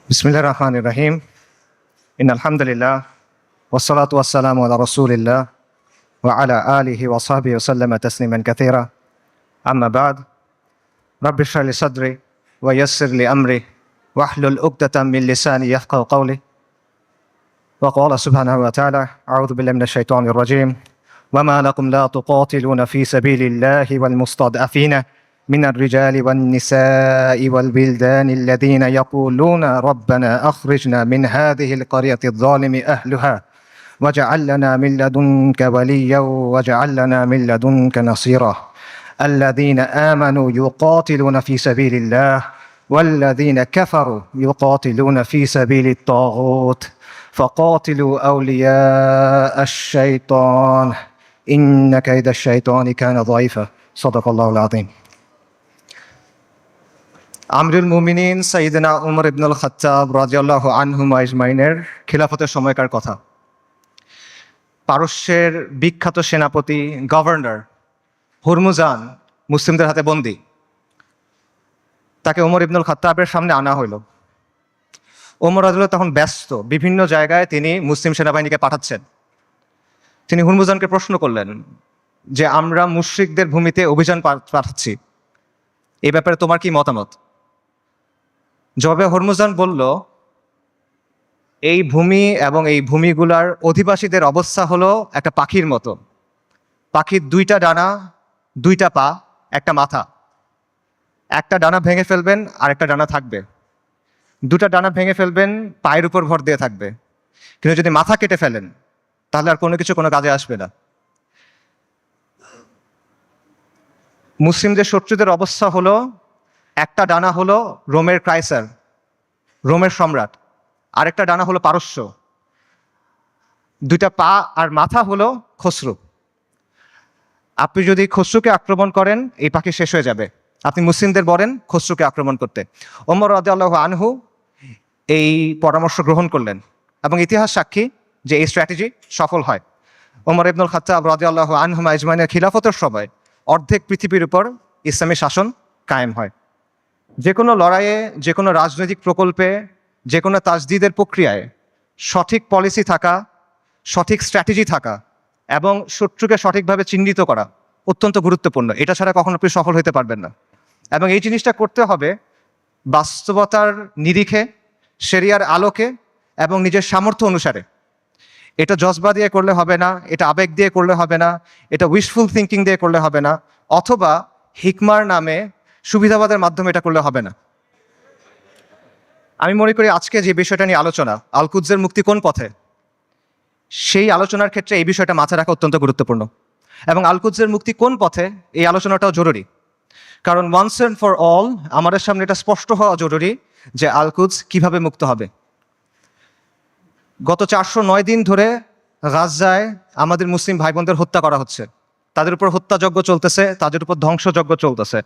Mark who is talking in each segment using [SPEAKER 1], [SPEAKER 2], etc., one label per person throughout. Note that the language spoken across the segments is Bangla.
[SPEAKER 1] বিসমিল্লাহির রহমানির রহিম। ইন্নাল হামদুলিল্লাহ ওয়াসসালাতু ওয়াসসালামু আলা রাসূলিল্লাহ ওয়া আলা আলিহি ওয়া সাহবিহি ওয়া সাল্লামা তাসলিমান কাসীরা। আম্মা বা'দ। রাব্বি ইশরাহ লি সাদরি ওয়া ইয়াসসির লি আমরি ওয়াহলুল উকদাতাম মিন লিসানি ইয়াফকাহু কওলি। ওয়া ক্বালা সুবহানাহু ওয়া তাআলা আউযু বিল্লাহি মিনাশ শাইতানির রাজীম। ওয়া মা লাকুম লা তুকাতিলুনা ফি সাবিলিল্লাহি ওয়াল মুস্তাদআফিনা من الرجال والنساء والبلدان الذين يقولون ربنا أخرجنا من هذه القرية الظالم أهلها واجعل لنا من لدنك وليا واجعل لنا من لدنك نصيرا. الذين آمنوا يقاتلون في سبيل الله والذين كفروا يقاتلون في سبيل الطاغوت فقاتلوا أولياء الشيطان إن كيد الشيطان كان ضعيفا. صدق الله العظيم. আমিরুল মুমিনিন সাইয়েদনা উমর ইবনুল খাত্তাব রাদিয়াল্লাহু আনহুম আজমাইনের খিলাফতের সময়কার কথা। পারস্যের বিখ্যাত সেনাপতি গভর্নর হুরমুজান মুসলিমদের হাতে বন্দী। তাকে উমর ইবনুল খাত্তাবের সামনে আনা হইল। ওমর রাদিয়াল্লাহু তখন ব্যস্ত, বিভিন্ন জায়গায় তিনি মুসলিম সেনাবাহিনীকে পাঠাচ্ছেন। তিনি হুরমুজানকে প্রশ্ন করলেন যে, আমরা মুশরিকদের ভূমিতে অভিযান পাঠাচ্ছি, এই ব্যাপারে তোমার কি মতামত? জবাবে হরমুজান বলল, এই ভূমি এবং এই ভূমিগুলার অধিবাসীদের অবস্থা হলো একটা পাখির মতো। পাখির দুইটা ডানা, দুইটা পা, একটা মাথা। একটা ডানা ভেঙে ফেলবেন আর একটা ডানা থাকবে। দুটা ডানা ভেঙে ফেলবেন, পায়ের উপর ভর দিয়ে থাকবে। কিন্তু যদি মাথা কেটে ফেলেন তাহলে আর কোনো কিছু কোনো কাজে আসবে না। মুসলিমদের শত্রুদের অবস্থা হলো, একটা ডানা হলো রোমের কায়সার, রোমের সম্রাট, আরেকটা ডানা হলো পারস্য, দুইটা পা আর মাথা হলো খসরু। আপনি যদি খসরুকে আক্রমণ করেন এই পাখি শেষ হয়ে যাবে। আপনি মুসলিমদের বলেন খসরুকে আক্রমণ করতে। ওমর রাদিয়াল্লাহু আনহু এই পরামর্শ গ্রহণ করলেন এবং ইতিহাস সাক্ষী যে এই স্ট্র্যাটেজি সফল হয়। ওমর ইবনুল খাত্তাব রাদিয়াল্লাহু আনহু আজমাইনের খিলাফতের সময় অর্ধেক পৃথিবীর উপর ইসলামী শাসন কায়েম হয়। যে কোনো লড়াইয়ে, যে কোনো রাজনৈতিক প্রকল্পে, যে কোনো তাজদিদের প্রক্রিয়ায় সঠিক পলিসি থাকা, সঠিক স্ট্র্যাটেজি থাকা এবং শত্রুকে সঠিকভাবে চিহ্নিত করা অত্যন্ত গুরুত্বপূর্ণ। এটা ছাড়া কখনো আপনি সফল হতে পারবেন না। এবং এই জিনিসটা করতে হবে বাস্তবতার নিরিখে, শরিয়ার আলোকে এবং নিজের সামর্থ্য অনুসারে। এটা জজবা দিয়ে করলে হবে না, এটা আবেগ দিয়ে করলে হবে না, এটা উইশফুল থিঙ্কিং দিয়ে করলে হবে না, অথবা হিকমার নামে সুবিধাবাদের মাধ্যমে এটা করলে হবে না। আমি মনে করি আজকে যে বিষয়টা নিয়ে আলোচনা, আল কুদসের মুক্তি কোন পথে, সেই আলোচনার ক্ষেত্রে এই বিষয়টা মাথায় রাখা অত্যন্ত গুরুত্বপূর্ণ। এবং আল কুদসের মুক্তি কোন পথে এই আলোচনাটাও জরুরি, কারণ ওয়ান্স অ্যান্ড ফর অল আমাদের সামনে এটা স্পষ্ট হওয়া জরুরি যে আল কুদস কিভাবে মুক্ত হবে। গত 409 দিন ধরে গাজায় আমাদের মুসলিম ভাই বোনদের হত্যা করা হচ্ছে, তাদের উপর হত্যাযজ্ঞ চলতেছে, তাদের উপর ধ্বংসযজ্ঞ চলতেছে।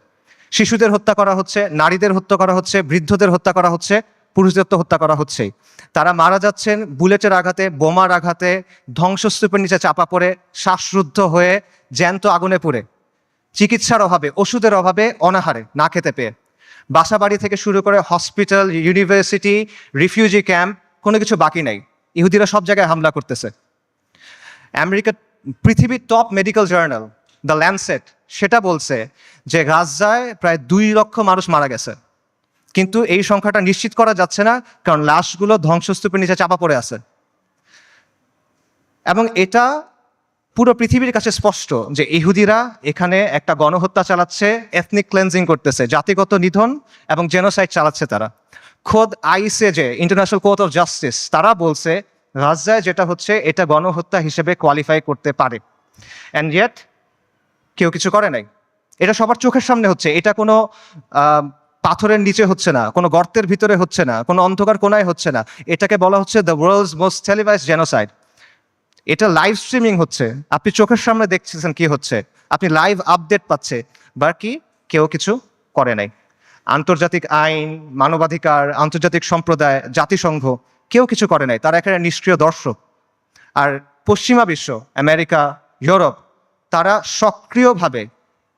[SPEAKER 1] শিশুদের হত্যা করা হচ্ছে, নারীদের হত্যা করা হচ্ছে, বৃদ্ধদের হত্যা করা হচ্ছে, পুরুষদের তো হত্যা করা হচ্ছেই। তারা মারা যাচ্ছেন বুলেটের আঘাতে, বোমার আঘাতে, ধ্বংসস্তূপের নিচে চাপা পড়ে, শ্বাসরুদ্ধ হয়ে, জ্যান্ত আগুনে পুড়ে, চিকিৎসার অভাবে, ওষুধের অভাবে, অনাহারে, না খেতে পেয়ে। বাসা বাড়ি থেকে শুরু করে হসপিটাল, ইউনিভার্সিটি, রিফিউজি ক্যাম্প, কোনো কিছু বাকি নাই। ইহুদিরা সব জায়গায় হামলা করতেছে। আমেরিকা, পৃথিবীর top medical journal the Landsat সেটা বলছে যে গাজায় প্রায় 2 লক্ষ মানুষ মারা গেছে, কিন্তু এই সংখ্যাটা নিশ্চিত করা যাচ্ছে না, কারণ লাশগুলো ধ্বংসস্তূপের নিচে চাপা পড়ে আছে। এবং এটা পুরো পৃথিবীর কাছে স্পষ্ট যে ইহুদিরা এখানে একটা গণহত্যা চালাচ্ছে, এথনিক ক্লেন্সিং করতেছে, জাতিগত নিধন এবং জেনোসাইড চালাচ্ছে তারা। খোদ ICJ, international court of justice, তারা বলছে গাজায় যেটা হচ্ছে এটা গণহত্যা হিসেবে কোয়ালিফাই করতে পারে। অ্যান্ড ইয়েট কেউ কিছু করে নাই। এটা সবার চোখের সামনে হচ্ছে। এটা কোনো পাথরের নিচে হচ্ছে না, কোনো গর্তের ভিতরে হচ্ছে না, কোনো অন্ধকার কোনায় হচ্ছে না। এটাকে বলা হচ্ছে the world's most televised genocide. এটা লাইভ স্ট্রিমিং হচ্ছে, আপনি চোখের সামনে দেখছেন কি হচ্ছে, আপনি লাইভ আপডেট পাচ্ছে, বাকি কেউ কিছু করে নাই। আন্তর্জাতিক আইন, মানবাধিকার, আন্তর্জাতিক সম্প্রদায়, জাতিসংঘ কেউ কিছু করে নাই। তারা এখানে নিষ্ক্রিয় দর্শক। আর পশ্চিমা বিশ্ব, আমেরিকা, ইউরোপ, তারা সক্রিয়ভাবে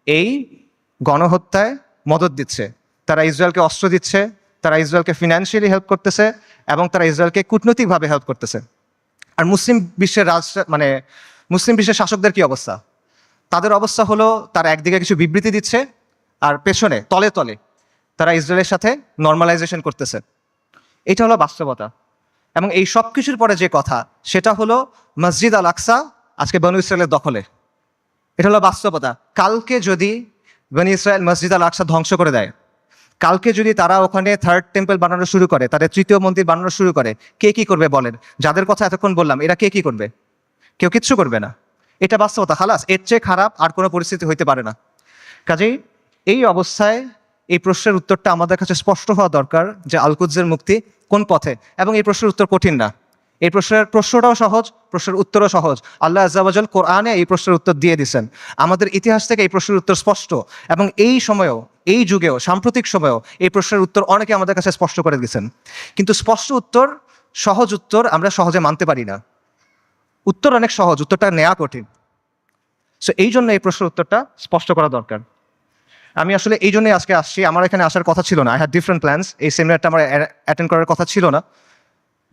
[SPEAKER 1] এই গণহত্যায় মদত দিচ্ছে। তারা ইসরায়েলকে অস্ত্র দিচ্ছে, তারা ইসরায়েলকে ফিনান্সিয়ালি হেল্প করতেছে এবং তারা ইসরায়েলকে কূটনৈতিকভাবে হেল্প করতেছে। আর মুসলিম বিশ্বের মুসলিম বিশ্বের শাসকদের কি অবস্থা? তাদের অবস্থা হলো তারা একদিকে কিছু বিবৃতি দিচ্ছে আর পেছনে তলে তলে তারা ইসরায়েলের সাথে নর্মালাইজেশন করতেছে। এটা হলো বাস্তবতা। এবং এই সব কিছুর পরে যে কথা সেটা হলো মসজিদ আল আকসা আজকে বনু ইসরায়েলের দখলে। এটা হলো বাস্তবতা। কালকে যদি বনু ইসরায়েল মসজিদ আল আকসা ধ্বংস করে দেয়, কালকে যদি তারা ওখানে থার্ড টেম্পল বানানো শুরু করে, তাদের তৃতীয় মন্দির বানানো শুরু করে, কে কি করবে বলেন? যাদের কথা এতক্ষণ বললাম এরা কে কি করবে? কেউ কিচ্ছু করবে না। এটা বাস্তবতা। খালাস, এর চেয়ে খারাপ আর কোনো পরিস্থিতি হইতে পারে না। কাজেই এই অবস্থায় এই প্রশ্নের উত্তরটা আমাদের কাছে স্পষ্ট হওয়া দরকার যে আল কুদসের মুক্তি কোন পথে। এবং এই প্রশ্নের উত্তর কঠিন না, এই প্রশ্নটাও সহজ, প্রশ্নের উত্তরও সহজ। আল্লাহ আজ্জা ওয়া জাল কোরআনে এই প্রশ্নের উত্তর দিয়ে দিয়েছেন। আমাদের ইতিহাস থেকে এই প্রশ্নের উত্তর স্পষ্ট, এবং এই সময়েও, এই যুগেও, সাম্প্রতিক সময়েও এই প্রশ্নের উত্তর অনেকে আমাদের কাছে স্পষ্ট করে দিয়েছেন। কিন্তু স্পষ্ট উত্তর, সহজ উত্তর আমরা সহজে মানতে পারি না। উত্তর অনেক সহজ, উত্তরটা নেওয়া কঠিন। সো এই জন্য এই প্রশ্নের উত্তরটা স্পষ্ট করা দরকার। আমি আসলে এই জন্যই আজকে আসছি। আমার এখানে আসার কথা ছিল না। I had different plans. এই সেমিনারটা আমার অ্যাটেন্ড করার কথা ছিল না।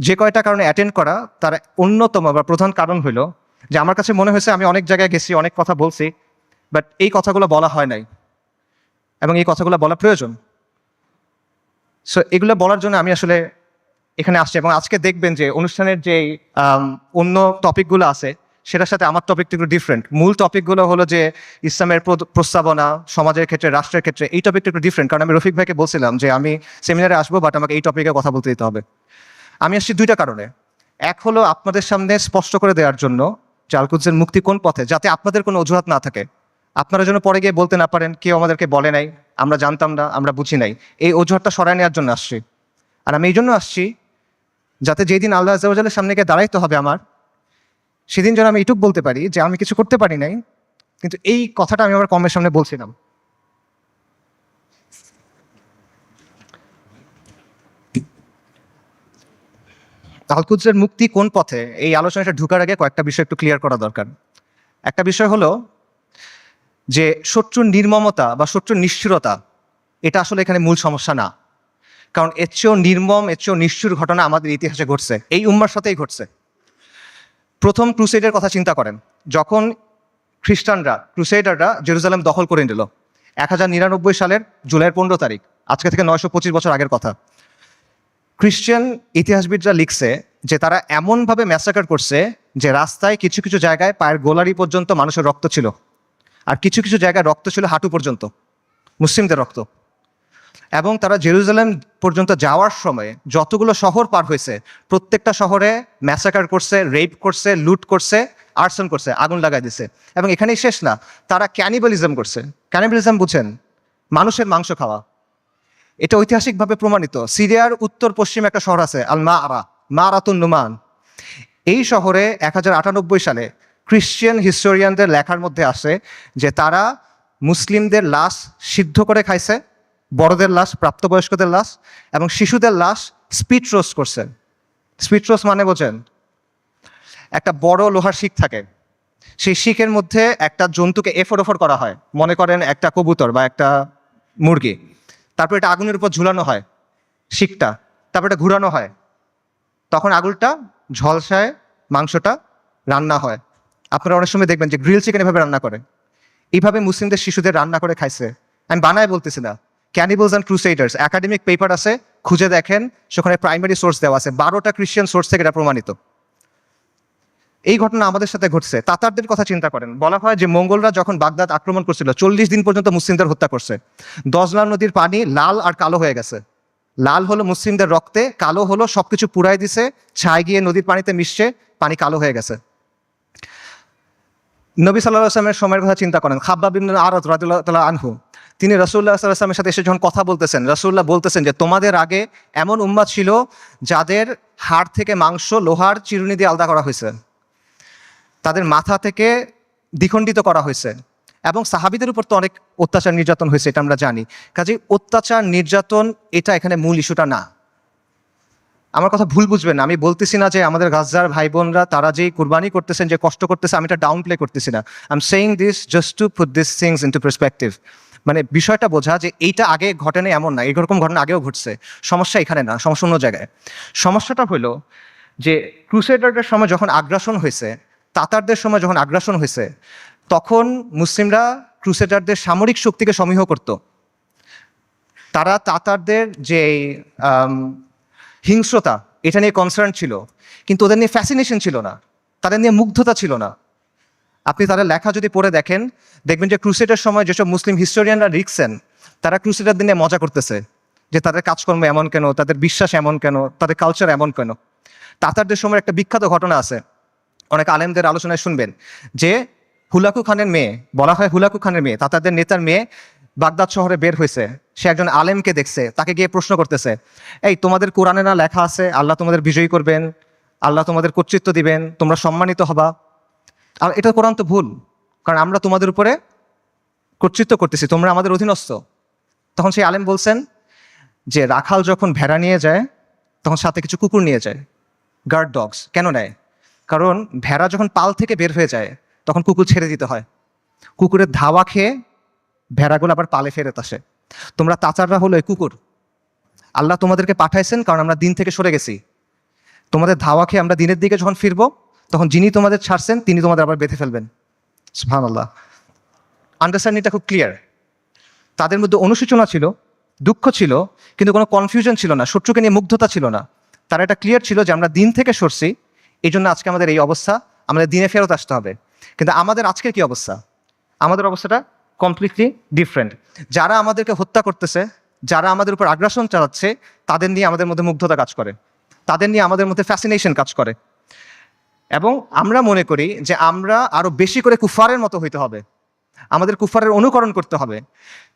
[SPEAKER 1] যে কয়টা কারণে অ্যাটেন্ড করা, তার অন্যতম বা প্রধান কারণ হলো যে আমার কাছে মনে হয়েছে আমি অনেক জায়গায় গেছি, অনেক কথা বলছি, বাট এই কথাগুলো বলা হয় নাই এবং এই কথাগুলো বলা প্রয়োজন। সো এগুলো বলার জন্য আমি আসলে এখানে আসছি। এবং আজকে দেখবেন যে অনুষ্ঠানের যে অন্য টপিকগুলো আছে সেটার সাথে আমার টপিকটা একটু ডিফারেন্ট। মূল টপিকগুলো হলো যে ইসলামের প্রস্তাবনা, সমাজের ক্ষেত্রে, রাষ্ট্রের ক্ষেত্রে। এই টপিকটা একটু ডিফারেন্ট, কারণ আমি রফিক ভাইকে বলছিলাম যে আমি সেমিনারে আসবো, বাট আমাকে এই টপিকে কথা বলতে দিতে হবে। আমি আসছি দুইটা কারণে। এক হলো আপনাদের সামনে স্পষ্ট করে দেওয়ার জন্য যে আল কুদসের মুক্তি কোন পথে, যাতে আপনাদের কোনো অজুহাত না থাকে, আপনারা যেন পরে গিয়ে বলতে না পারেন কেউ আমাদেরকে বলে নাই, আমরা জানতাম না, আমরা বুঝি নাই। এই অজুহাতটা সরায় নেওয়ার জন্য আসছি। আর আমি এই জন্য আসছি যাতে যেই দিন আল্লাহ আজ্জা ওয়া জালের সামনে গিয়ে দাঁড়াইতে হবে আমার, সেদিন যেন আমি এটুক বলতে পারি যে আমি কিছু করতে পারি নাই, কিন্তু এই কথাটা আমি আমার কমের সামনে বলছিলাম। আল কুদসের মুক্তি কোন পথে, এই আলোচনাটা ঢুকার আগে কয়েকটা বিষয় একটু ক্লিয়ার করা দরকার। একটা বিষয় হলো যে শত্রুর নির্মমতা বা শত্রুর নিষ্ঠুরতা, এটা আসলে এখানে মূল সমস্যা না। কারণ এর চেয়েও নির্মম, এর চেয়েও নিষ্ঠুর ঘটনা আমাদের ইতিহাসে ঘটছে, এই উম্মার সাথেই ঘটছে। প্রথম ক্রুসেডের কথা চিন্তা করেন, যখন ক্রুসেডাররা জেরুজালেম দখল করে নিল 1099 সালের জুলাইয়ের 15 তারিখ, আজকে থেকে 925 বছর আগের কথা। খ্রিস্টান ইতিহাসবিদরা লিখছে যে তারা এমনভাবে ম্যাসাকার করছে যে রাস্তায় কিছু কিছু জায়গায় পায়ের গোলারি পর্যন্ত মানুষের রক্ত ছিল, আর কিছু কিছু জায়গায় রক্ত ছিল হাঁটু পর্যন্ত, মুসলিমদের রক্ত। এবং তারা জেরুজালেম পর্যন্ত যাওয়ার সময় যতগুলো শহর পার হয়েছে প্রত্যেকটা শহরে ম্যাসাকার করছে, রেপ করছে, লুট করছে, আর্সন করছে, আগুন লাগাই দিছে। এবং এখানেই শেষ না, তারা ক্যানিবালিজম করছে। ক্যানিবালিজম বুঝেন? মানুষের মাংস খাওয়া। এটা ঐতিহাসিকভাবে প্রমাণিত। সিরিয়ার উত্তর পশ্চিমে একটা শহর আছে আল মারাতুন নুমান। এই শহরে 1098 সালে খ্রিশ্চিয়ান হিস্টোরিয়ানদের লেখার মধ্যে আসে যে তারা মুসলিমদের লাশ সিদ্ধ করে খাইছে, বড়দের লাশ, প্রাপ্তবয়স্কদের লাশ, এবং শিশুদের লাশ স্পিড রোস্ট করছে। স্পিড রোস্ট মানে বোঝেন? একটা বড় লোহার শিক থাকে, সেই শিকের মধ্যে একটা জন্তুকে এফর ওফর করা হয়, মনে করেন একটা কবুতর বা একটা মুরগি। তারপর এটা আগুনের উপর ঝুলানো হয় শিকটা, তারপর এটা ঘুরানো হয়, তখন আগুনটা ঝলসায় মাংসটা রান্না হয়। আপনারা অনেক সময় দেখবেন যে গ্রিল চিকেন এভাবে রান্না করে। এইভাবে মুসলিমদের শিশুদের রান্না করে খাইছে। আমি বানায় বলতেছি না। ক্যানিবলস অ্যান্ড ক্রুসেডার্স একাডেমিক পেপার আছে, খুঁজে দেখেন, সেখানে প্রাইমারি সোর্স দেওয়া আছে, 12টা খ্রিস্টান সোর্স থেকে এটা প্রমাণিত। এই ঘটনা আমাদের সাথে ঘটছে। তাতারদের কথা চিন্তা করেন, বলা হয় যে মঙ্গলরা যখন বাগদাদ আক্রমণ করছিল 40 দিন পর্যন্ত মুসলিমদের হত্যা করছে। দজলা নদীর পানি লাল আর কালো হয়ে গেছে। লাল হলো মুসলিমদের রক্তে, কালো হলো সবকিছু পুড়াই দিছে, ছাই গিয়ে নদীর পানিতে মিশছে, পানি কালো হয়ে গেছে। নবী সাল্লাল্লাহু আলাইহি ওয়াসাল্লামের সময়ের কথা চিন্তা করেন। খাব্বাব ইবনে আরাদ রাদিয়াল্লাহু তাআলা আনহু, তিনি রাসূলুল্লাহ সাল্লাল্লাহু আলাইহি ওয়াসাল্লামের সাথে এসে যখন কথা বলতেছেন, রাসূলুল্লাহ বলতেছেন যে তোমাদের আগে এমন উম্মাত ছিল যাদের হাড় থেকে মাংস লোহার চিরুনি দিয়ে আলাদা করা হয়েছে, তাদের মাথা থেকে দ্বিখণ্ডিত করা হয়েছে, এবং সাহাবীদের উপর তো অনেক অত্যাচার নির্যাতন হয়েছে, এটা আমরা জানি। কাজেই অত্যাচার নির্যাতন এটা এখানে মূল ইস্যুটা না। আমার কথা ভুল বুঝবেন না, আমি বলতেছি না যে আমাদের গাজার ভাই বোনরা তারা যেই কুরবানি করতেছেন, যে কষ্ট করতেছে, আমি এটা ডাউন প্লে করতেছি না। I am saying this just to put this things into perspective. মানে বিষয়টা বোঝা যে এইটা আগে ঘটেনি এমন না, এরকম ঘটনা আগেও ঘটছে। সমস্যা এখানে না, সমস্যা অন্য জায়গায়। সমস্যাটা হলো যে ক্রুসেডারদের সময় যখন আগ্রাসন হয়েছে, তাতারদের সময় যখন আগ্রাসন হয়েছে, তখন মুসলিমরা ক্রুসেডারদের সামরিক শক্তিকে সমীহ করত। তারা তাতারদের যে হিংস্রতা, এটা নিয়ে কনসার্ন ছিল, কিন্তু ওদের নিয়ে ফ্যাসিনেশন ছিল না, তাদের নিয়ে মুগ্ধতা ছিল না। আপনি তাদের লেখা যদি পড়ে দেখেন, দেখবেন যে ক্রুসেডের সময় যেসব মুসলিম হিস্টোরিয়ানরা লিখছেন, তারা ক্রুসেডারদের নিয়ে মজা করতেছে যে তাদের কাজকর্ম এমন কেন, তাদের বিশ্বাস এমন কেন, তাদের কালচার এমন কেন। তাতারদের সময় একটা বিখ্যাত ঘটনা আছে, অনেক আলেমদের আলোচনায় শুনবেন, যে হুলাকু খানের মেয়ে, বলা হয় হুলাকু খানের মেয়ে, তাতারদের নেতার মেয়ে বাগদাদ শহরে বের হয়েছে। সে একজন আলেমকে দেখছে, তাকে গিয়ে প্রশ্ন করতেছে, এই তোমাদের কোরআনে না লেখা আছে আল্লাহ তোমাদের বিজয়ী করবেন, আল্লাহ তোমাদের কর্তৃত্ব দিবেন, তোমরা সম্মানিত হবা? আর এটা কোরআন তো ভুল, কারণ আমরা তোমাদের উপরে কর্তৃত্ব করতেছি, তোমরা আমাদের অধীনস্থ। তখন সেই আলেম বলছেন যে রাখাল যখন ভেড়া নিয়ে যায়, তখন সাথে কিছু কুকুর নিয়ে যায়, গার্ড ডগস। কেন নেয়? কারণ ভেড়া যখন পাল থেকে বের হয়ে যায়, তখন কুকুর ছেড়ে দিতে হয়। কুকুরের ধাওয়া খেয়ে ভেড়াগুলো আবার পালে ফেরত আসে। তোমরা তাচাররা হলো এই কুকুর। আল্লাহ তোমাদেরকে পাঠাইছেন কারণ আমরা দিন থেকে সরে গেছি। তোমাদের ধাওয়া খেয়ে আমরা দিনের দিকে যখন ফিরবো, তখন যিনি তোমাদের ছাড়ছেন তিনি তোমাদের আবার বেঁধে ফেলবেন। সুবহানাল্লাহ। আন্ডারস্ট্যান্ডিংটা খুব ক্লিয়ার। তাদের মধ্যে অনুশোচনা ছিল, দুঃখ ছিল, কিন্তু কোনো কনফিউশন ছিল না, শত্রুকে নিয়ে মুগ্ধতা ছিল না। তারা এটা ক্লিয়ার ছিল যে আমরা দিন থেকে সরছি, এই জন্য আজকে আমাদের এই অবস্থা, আমাদের দিনে ফেরত আসতে হবে। কিন্তু আমাদের আজকের কি অবস্থা? আমাদের অবস্থাটা কমপ্লিটলি ডিফারেন্ট। যারা আমাদেরকে হত্যা করতেছে, যারা আমাদের উপর আগ্রাসন চালাচ্ছে, তাদের নিয়ে আমাদের মধ্যে মুগ্ধতা কাজ করে, তাদের নিয়ে আমাদের মধ্যে ফ্যাসিনেশন কাজ করে। এবং আমরা মনে করি যে আমরা আরো বেশি করে কুফারের মতো হইতে হবে, আমাদের কুফারের অনুকরণ করতে হবে,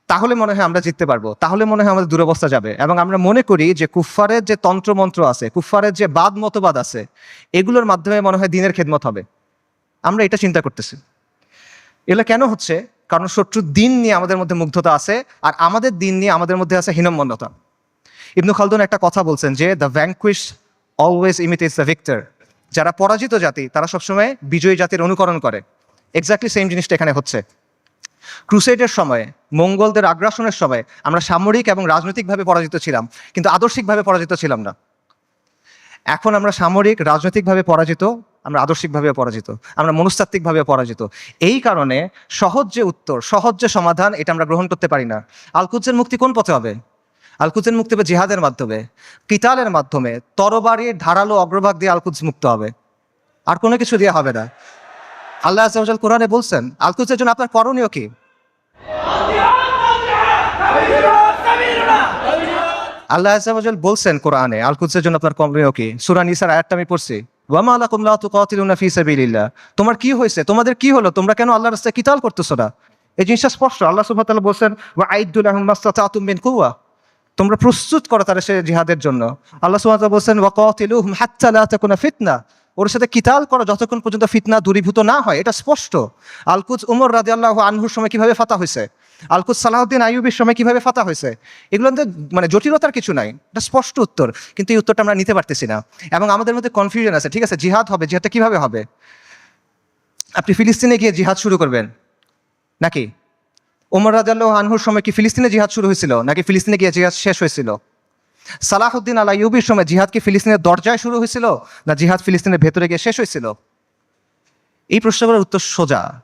[SPEAKER 1] তাহলে মনে হয় আমরা জিততে পারবো, তাহলে মনে হয় আমাদের দুরবস্থা যাবে। এবং আমরা মনে করি যে কুফারের যে তন্ত্রমন্ত্র আছে, কুফারের যে বাদ মতবাদ আছে, এগুলোর মাধ্যমে মনে হয় দিনের খেদমত হবে। আমরা এটা চিন্তা করতেছি। এগুলো কেন হচ্ছে? কারণ শত্রুর দিন নিয়ে আমাদের মধ্যে মুগ্ধতা আছে, আর আমাদের দিন নিয়ে আমাদের মধ্যে আছে হীনম্মন্যতা। ইবনু খালদুন একটা কথা বলছেন যে the vanquish always imitates the victor. যারা পরাজিত জাতি তারা সবসময় বিজয়ী জাতির অনুকরণ করে। এক্স্যাক্টলি সেম জিনিসটা এখানে হচ্ছে। ক্রুসেডের সময়, মঙ্গলদের আগ্রাসনের সময় আমরা সামরিক এবং রাজনৈতিকভাবে পরাজিত ছিলাম, কিন্তু আদর্শিকভাবে পরাজিত ছিলাম না। এখন আমরা সামরিক, রাজনৈতিকভাবে পরাজিত, আমরা আদর্শিকভাবে পরাজিত, আমরা মনস্তাত্ত্বিকভাবে পরাজিত। এই কারণে সহজ যে উত্তর, সহজ যে সমাধান, এটা আমরা গ্রহণ করতে পারি না। আল-কুদসের মুক্তি কোন পথে হবে? আল-কুদসের মুক্তি হবে জিহাদের মাধ্যমে, কিতালের মাধ্যমে, তরবারির ধারালো অগ্রভাগ দিয়ে আল-কুদস মুক্ত হবে, আর কোনো কিছু দিয়ে হবে না। আল্লাহ আযজা ওয়া জাল কোরআনে বলছেন আল-কুদসের জন্য আপনার করণীয় কি? আল্লাহ আযজা ওয়া জাল বলছেন কোরআনে আল-কুদসের জন্য আপনার করণীয় কি? সূরা নিসার আয়াতটা আমি পড়ছি, ওয়া মা লাকুম লা তুকাতিলুনা ফি সাবিলিল্লাহ। তোমার কি হয়েছে, তোমাদের কি হলো, তোমরা কেন আল্লাহর রাস্তায় কিতাল করতেছো না? এই জিনিসটা স্পষ্ট। আল্লাহ সুবহানাহু ওয়া তাআলা বলছেন ওয়া আইদ্দু লাহুম মাসতাতাতুম মিন কুওয়া, তোমরা প্রস্তুত করো তাদের সে জিহাদের জন্য। আল্লাহ সুবহানাহু ওয়া তাআলা বলছেন ওয়া কাতিলুহুম হাত্তা লা তাকুনা ফিতনা, ওর সাথে কিতাল করো যতক্ষণ পর্যন্ত ফিতনা দূরীভূত না হয়। এটা স্পষ্ট। আল-কুদস উমর রাদিয়াল্লাহু আনহুর সময় কিভাবে ফাতা হয়েছে, আল-কুদস সালাহউদ্দিন আইয়ুবীর সময় কিভাবে ফাতা হয়েছে, এগুলোতে মানে জটিলতার কিছু নাই, এটা স্পষ্ট উত্তর। কিন্তু এই উত্তরটা আমরা নিতে পারতেছি না, এবং আমাদের মধ্যে কনফিউশন আছে। ঠিক আছে, জিহাদ হবে, জিহাদটা কিভাবে হবে? আপনি ফিলিস্তিনে গিয়ে জিহাদ শুরু করবেন নাকি? ওমর রাদিয়াল্লাহু আনহুর সময় কি ফিলিস্তিনে জিহাদ শুরু হয়েছিল, নাকি ফিলিস্তিনে গিয়ে জিহাদ শেষ হয়েছিল? সালাহউদ্দিন আল আইয়ুবীর সময় জিহাদ কি ফিলিস্তিনের দরজায় শুরু হয়েছিল, না জিহাদ ফিলিস্তিনের ভেতরে গিয়ে শেষ হয়েছিল? এই প্রশ্নগুলোর উত্তর সোজা।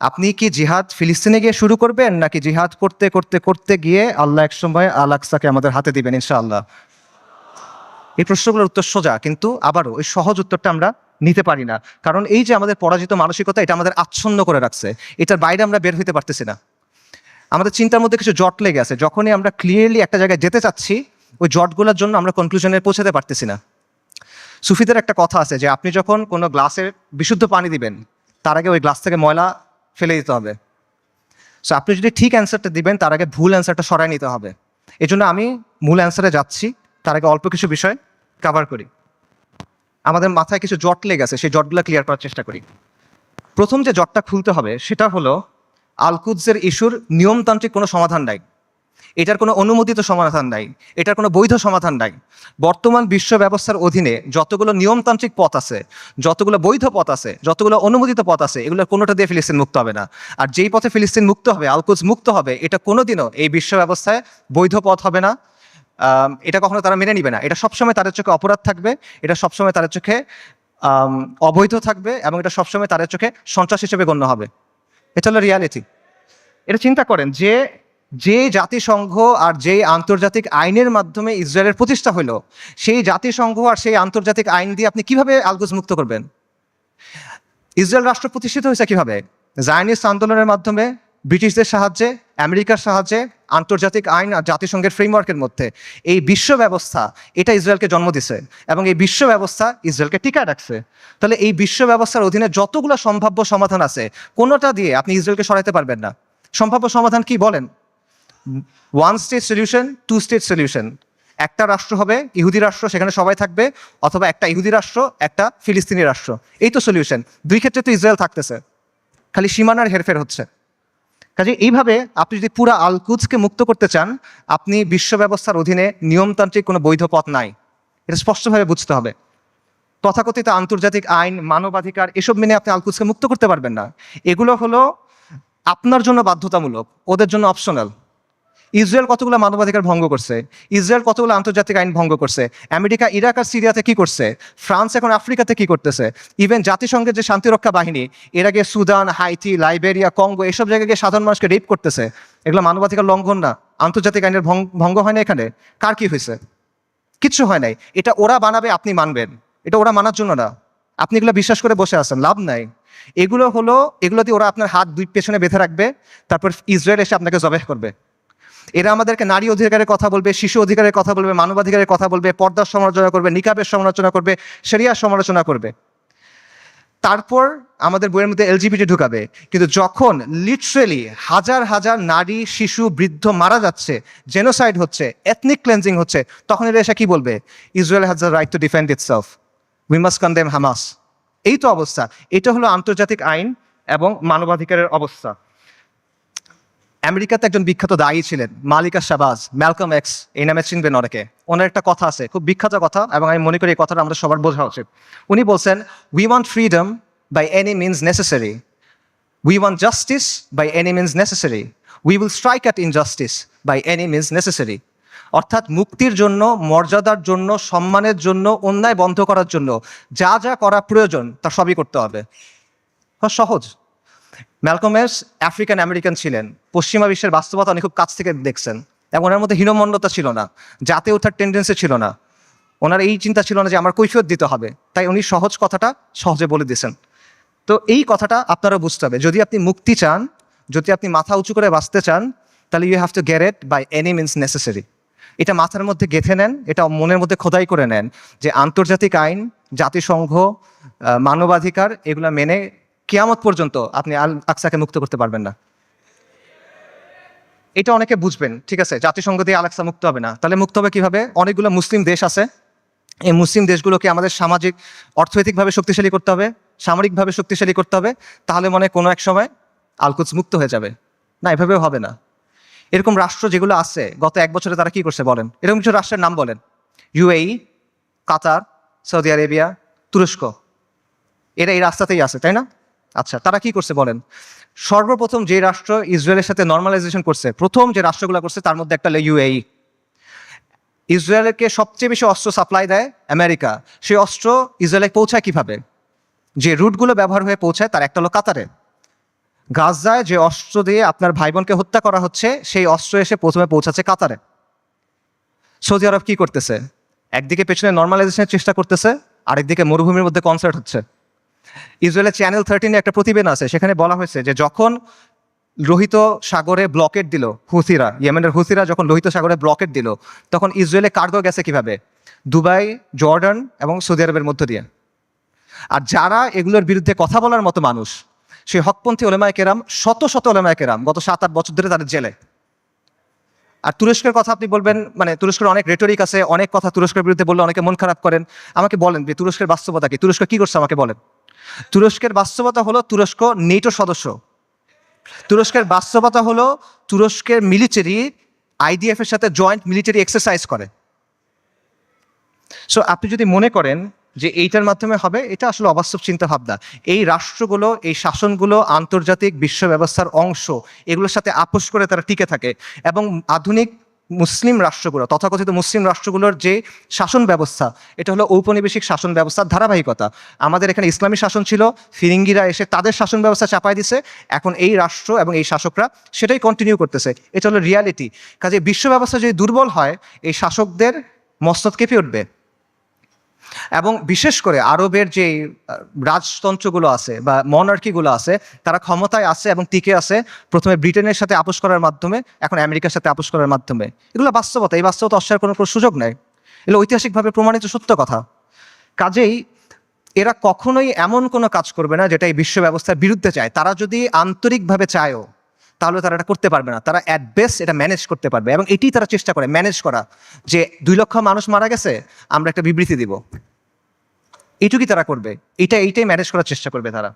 [SPEAKER 1] আপনি কি জিহাদ ফিলিস্তিনে গিয়ে শুরু করবেন, নাকি জিহাদ করতে করতে করতে গিয়ে আল্লাহ একসময় আল আকসাকে আমাদের হাতে দিবেন ইনশাআল্লাহ? এই প্রশ্নগুলোর উত্তর সোজা, কিন্তু আবারও ওই সহজ উত্তরটা আমরা নিতে পারি না। কারণ এই যে আমাদের পরাজিত মানসিকতা, এটা আমাদের আচ্ছন্ন করে রাখছে, এটার বাইরে আমরা বের হইতে পারতেছি না। আমাদের চিন্তার মধ্যে কিছু জট লেগে আছে, যখনই আমরা ক্লিয়ারলি একটা জায়গায় যেতে চাচ্ছি, ওই জটগুলোর জন্য আমরা কনক্লুশনে পৌঁছাতে পারতেছি না। সুফিদের একটা কথা আছে যে আপনি যখন কোনো গ্লাসে বিশুদ্ধ পানি দিবেন, তার আগে ওই গ্লাস থেকে ময়লা ফেলে দিতে হবে। সো আপনি যদি ঠিক অ্যান্সারটা দিবেন, তার আগে ভুল অ্যান্সারটা সরাই নিতে হবে। এই জন্য আমি মূল অ্যান্সারে যাচ্ছি, তার আগে অল্প কিছু বিষয় কভার করি। আমাদের মাথায় কিছু জট লেগে আছে, সেই জটগুলো ক্লিয়ার করার চেষ্টা করি। প্রথম যে জটটা খুলতে হবে সেটা হলো আল-কুদসের ইস্যুর নিয়মতান্ত্রিক কোনো সমাধান নাই। এটার কোনো অনুমোদিত সমাধান নাই, এটার কোনো বৈধ সমাধান নাই। বর্তমান বিশ্ব ব্যবস্থার অধীনে যতগুলো নিয়মতান্ত্রিক পথ আছে, যতগুলো বৈধ পথ আছে, যতগুলো অনুমোদিত পথ আছে, এগুলোর কোনোটা দিয়ে ফিলিস্তিন মুক্ত হবে না। আর যেই পথে ফিলিস্তিন মুক্ত হবে, আল-কুদস মুক্ত হবে, এটা কোনোদিনও এই বিশ্ব ব্যবস্থায় বৈধ পথ হবে না। এটা কখনো তারা মেনে নিবে না। এটা সবসময় তাদের চোখে অপরাধ থাকবে, এটা সবসময় তাদের চোখে অবৈধ থাকবে, এবং এটা সবসময় তাদের চোখে সন্ত্রাস হিসেবে গণ্য হবে। এটা হলো রিয়ালিটি। এটা চিন্তা করেন যে যে জাতিসংঘ আর যেই আন্তর্জাতিক আইনের মাধ্যমে ইসরায়েলের প্রতিষ্ঠা হলো, সেই জাতিসংঘ আর সেই আন্তর্জাতিক আইন দিয়ে আপনি কিভাবে আল-কুদস মুক্ত করবেন? ইসরায়েল রাষ্ট্র প্রতিষ্ঠিত হয়েছে কিভাবে? জায়নিস্ট আন্দোলনের মাধ্যমে, ব্রিটিশদের সাহায্যে, আমেরিকার সাহায্যে, আন্তর্জাতিক আইন আর জাতিসংঘের ফ্রেমওয়ার্কের মধ্যে। এই বিশ্ব ব্যবস্থা এটা ইসরায়েলকে জন্ম দিছে, এবং এই বিশ্ব ব্যবস্থা ইসরায়েলকে টিকায় রাখছে। তাহলে এই বিশ্ব ব্যবস্থার অধীনে যতগুলো সম্ভাব্য সমাধান আছে, কোনোটা দিয়ে আপনি ইসরায়েলকে সরাইতে পারবেন না। সম্ভাব্য সমাধান কি বলেন? One state solution, two state solution. একটা রাষ্ট্র হবে ইহুদি রাষ্ট্র, সেখানে সবাই থাকবে, অথবা একটা ইহুদি রাষ্ট্র, একটা ফিলিস্তিনি রাষ্ট্র। এই তো সলিউশন। দুই ক্ষেত্রে তো ইসরায়েল থাকতেছে, খালি সীমানার হেরফের হচ্ছে। কাজে এইভাবে আপনি যদি পুরো আল-কুদসকে মুক্ত করতে চান, আপনি বিশ্ব ব্যবস্থার অধীনে নিয়মতান্ত্রিক কোনো বৈধ পথ নাই, এটা স্পষ্টভাবে বুঝতে হবে। তথাকথিত আন্তর্জাতিক আইন, মানবাধিকার এসব মেনে আপনি আল-কুদসকে মুক্ত করতে পারবেন না। এগুলো হলো আপনার জন্য বাধ্যতামূলক, ওদের জন্য অপশনাল। ইসরায়েল কতগুলো মানবাধিকার ভঙ্গ করছে, ইসরায়েল কতগুলো আন্তর্জাতিক আইন ভঙ্গ করছে, আমেরিকা ইরাক আর সিরিয়াতে কি করছে, ফ্রান্স এখন আফ্রিকাতে কি করতেছে, ইভেন জাতিসংঘের যে শান্তিরক্ষা বাহিনী এর আগে সুদান, হাইতি, লাইবেরিয়া, কঙ্গো এসব জায়গায় গিয়ে সাধারণ মানুষকে রেপ করতেছে। এগুলো মানবাধিকার লঙ্ঘন না? আন্তর্জাতিক আইনের ভঙ্গ হয় না এখানে? কার কি হয়েছে? কিচ্ছু হয় নাই। এটা ওরা বানাবে, আপনি মানবেন? এটা ওরা মানার জন্য না। আপনি এগুলো বিশ্বাস করে বসে আছেন, লাভ নাই। এগুলো দিয়ে ওরা আপনার হাত দুই পেছনে বেঁধে রাখবে, তারপর ইসরায়েল এসে আপনাকে জবাই করবে। এরা আমাদেরকে নারী অধিকারের কথা বলবে, শিশু অধিকারের কথা বলবে, মানবাধিকারের কথা বলবে, পর্দার সমালোচনা করবে, নিকাবের সমালোচনা করবে, শরিয়ার সমালোচনা করবে। তারপর আমাদের বইয়ের মধ্যে এলজিবিটি ঢুকাবে। কিন্তু যখন লিটারেলি হাজার হাজার নারী, শিশু, বৃদ্ধ মারা যাচ্ছে, জেনোসাইড হচ্ছে, এথনিক ক্লেন্সিং হচ্ছে, তখন এরা এসে কি বলবে? Israel has the right to defend itself, we must condemn Hamas. এই তো অবস্থা। এটা হলো আন্তর্জাতিক আইন এবং মানবাধিকারের অবস্থা। আমেরিকাতে একজন বিখ্যাত দায়ী ছিলেন, মালিকা শাহবাজ, ম্যালকম এক্স, এই নামে চিনবেন অনেকে। ওনার একটা কথা আছে, খুব বিখ্যাত কথা, এবং আমি মনে করি এই কথাটা আমাদের সবার বোঝা উচিত। উনি বলছেন, we want freedom by any means necessary, we want justice by any means necessary, we will strike at injustice by any means necessary. অর্থাৎ মুক্তির জন্য, মর্যাদার জন্য, সম্মানের জন্য, অন্যায় বন্ধ করার জন্য যা যা করা প্রয়োজন তা সবই করতে হবে। সহজ। ম্যালকম এক্স আফ্রিকান আমেরিকান ছিলেন, পশ্চিমা বিশ্বের বাস্তবতা উনি খুব কাছ থেকে দেখছেন, এবং ওনার মধ্যে হীনমন্যতা ছিল না, জাতে ওঠার টেন্ডেন্সি ছিল না। ওনার এই চিন্তা ছিল না যে আমার কৈফিয়ত দিতে হবে, তাই উনি সহজ কথাটা সহজে বলে দিয়েছেন। তো এই কথাটা আপনারা বুঝতে হবে। যদি আপনি মুক্তি চান, যদি আপনি মাথা উঁচু করে বাঁচতে চান, তাহলে you have to get it by any means necessary. এটা মাথার মধ্যে গেঁথে নেন, এটা মনের মধ্যে খোদাই করে নেন যে আন্তর্জাতিক আইন, জাতিসংঘ, মানবাধিকার এগুলো মেনে কিয়ামত পর্যন্ত আপনি আল আকসাকে মুক্ত করতে পারবেন না। এটা অনেকে বুঝবেন, ঠিক আছে, জাতিসংঘ দিয়ে আল আকসা মুক্ত হবে না। তাহলে মুক্ত হবে কিভাবে? অনেকগুলো মুসলিম দেশ আছে, এই মুসলিম দেশগুলোকে আমাদের সামাজিক, অর্থনৈতিকভাবে শক্তিশালী করতে হবে, সামরিকভাবে শক্তিশালী করতে হবে, তাহলে মনে কোনো এক সময় আল-কুদস মুক্ত হয়ে যাবে। না, এভাবেও হবে না। এরকম রাষ্ট্র যেগুলো আছে গত এক বছরে তারা কি করছে বলেন? এরকম কিছু রাষ্ট্রের নাম বলেন। ইউএই, কাতার, সৌদি আরেবিয়া, তুরস্ক, এরা এই রাস্তাতেই আছে, তাই না? আচ্ছা, তারা কি করছে বলেন? সর্বপ্রথম যে রাষ্ট্র ইসরায়েলের সাথে নর্মালাইজেশন করছে, প্রথম যে রাষ্ট্রগুলো করছে তার মধ্যে একটা হলো ইউএই। ইসরায়েলকে সবচেয়ে বেশি অস্ত্র সাপ্লাই দেয় আমেরিকা। সেই অস্ত্র ইসরায়েলে পৌঁছায় কিভাবে? যে রুটগুলো ব্যবহার হয়ে পৌঁছায় তার একটা হলো কাতারে। গাজায় যে অস্ত্র দিয়ে আপনার ভাই বোনকে হত্যা করা হচ্ছে, সেই অস্ত্র এসে প্রথমে পৌঁছাচ্ছে কাতারে। সৌদি আরব কি করতেছে? একদিকে পেছনে নর্মালাইজেশনের চেষ্টা করতেছে, আরেকদিকে মরুভূমির মধ্যে কনসার্ট হচ্ছে। ইসরায়েলের চ্যানেল 13 একটা প্রতিবেদন আছে, সেখানে বলা হয়েছে যে যখন লোহিত সাগরে ব্লকেট দিল হুথিরা, ইয়েমেনের হুথিরা যখন লোহিত সাগরে ব্লকেট দিল, তখন ইসরায়েলে কার্গো গেছে কিভাবে? দুবাই, জর্ডান এবং সৌদি আরবের মধ্য দিয়ে। আর যারা এগুলোর বিরুদ্ধে কথা বলার মতো মানুষ, সেই হকপন্থী ওলেমায়ে কেরাম, শত শত ওলেমায়ে কেরাম গত 7-8 বছর ধরে তাদের জেলে। আর তুরস্কের কথা আপনি বলবেন, মানে তুরস্কের অনেক রেটরিক আছে, অনেক কথা তুরস্কের বিরুদ্ধে বললে অনেকে মন খারাপ করেন। আমাকে বলেন যে তুরস্কের বাস্তবতা কি? তুরস্ক কি করছে আমাকে বলেন। তুরস্কের বাস্তবতা হলো তুরস্ক নেটো সদস্য। তুরস্কের বাস্তবতা হলো তুরস্কের মিলিটারি IDF এর সাথে জয়েন্ট মিলিটারি এক্সারসাইজ করে। সো আপনি যদি মনে করেন যে এইটার মাধ্যমে হবে, এটা আসলে অবাস্তব চিন্তা ভাবনা। এই রাষ্ট্রগুলো, এই শাসনগুলো আন্তর্জাতিক বিশ্ব ব্যবস্থার অংশ, এগুলোর সাথে আপোষ করে তারা টিকে থাকে। এবং আধুনিক মুসলিম রাষ্ট্রগুলো, তথাকথিত মুসলিম রাষ্ট্রগুলোর যে শাসন ব্যবস্থা, এটা হলো ঔপনিবেশিক শাসন ব্যবস্থার ধারাবাহিকতা। আমাদের এখানে ইসলামী শাসন ছিল, ফিরিঙ্গিরা এসে তাদের শাসন ব্যবস্থা চাপাই দিছে, এখন এই রাষ্ট্র এবং এই শাসকরা সেটাই কন্টিনিউ করতেছে। এটা হলো রিয়ালিটি। কাজে বিশ্ব ব্যবস্থা যদি দুর্বল হয়, এই শাসকদের মস্তক কেঁপে উঠবে। এবং বিশেষ করে আরবের যে রাজতন্ত্রগুলো আছে বা মনার্কিগুলো আছে, তারা ক্ষমতায় আছে এবং টিকে আছে প্রথমে ব্রিটেনের সাথে আপোষ করার মাধ্যমে, এখন আমেরিকার সাথে আপোষ করার মাধ্যমে। এগুলো বাস্তবতা, এই বাস্তবতা অস্বীকার কোনো সুযোগ নেই, এগুলো ঐতিহাসিকভাবে প্রমাণিত সত্য কথা। কাজেই এরা কখনোই এমন কোনো কাজ করবে না যেটা এই বিশ্ব ব্যবস্থার বিরুদ্ধে চায়। তারা যদি আন্তরিকভাবে চায়ও, তাহলে তারা এটা করতে পারবে না। তারা অ্যাট বেস্ট এটা ম্যানেজ করতে পারবে, এবং এটি তারা চেষ্টা করে ম্যানেজ করা, যে 2 লক্ষ মানুষ মারা গেছে, আমরা একটা বিবৃতি দিব, এইটুকুই তারা করবে। এইটাই ম্যানেজ করার চেষ্টা করবে তারা।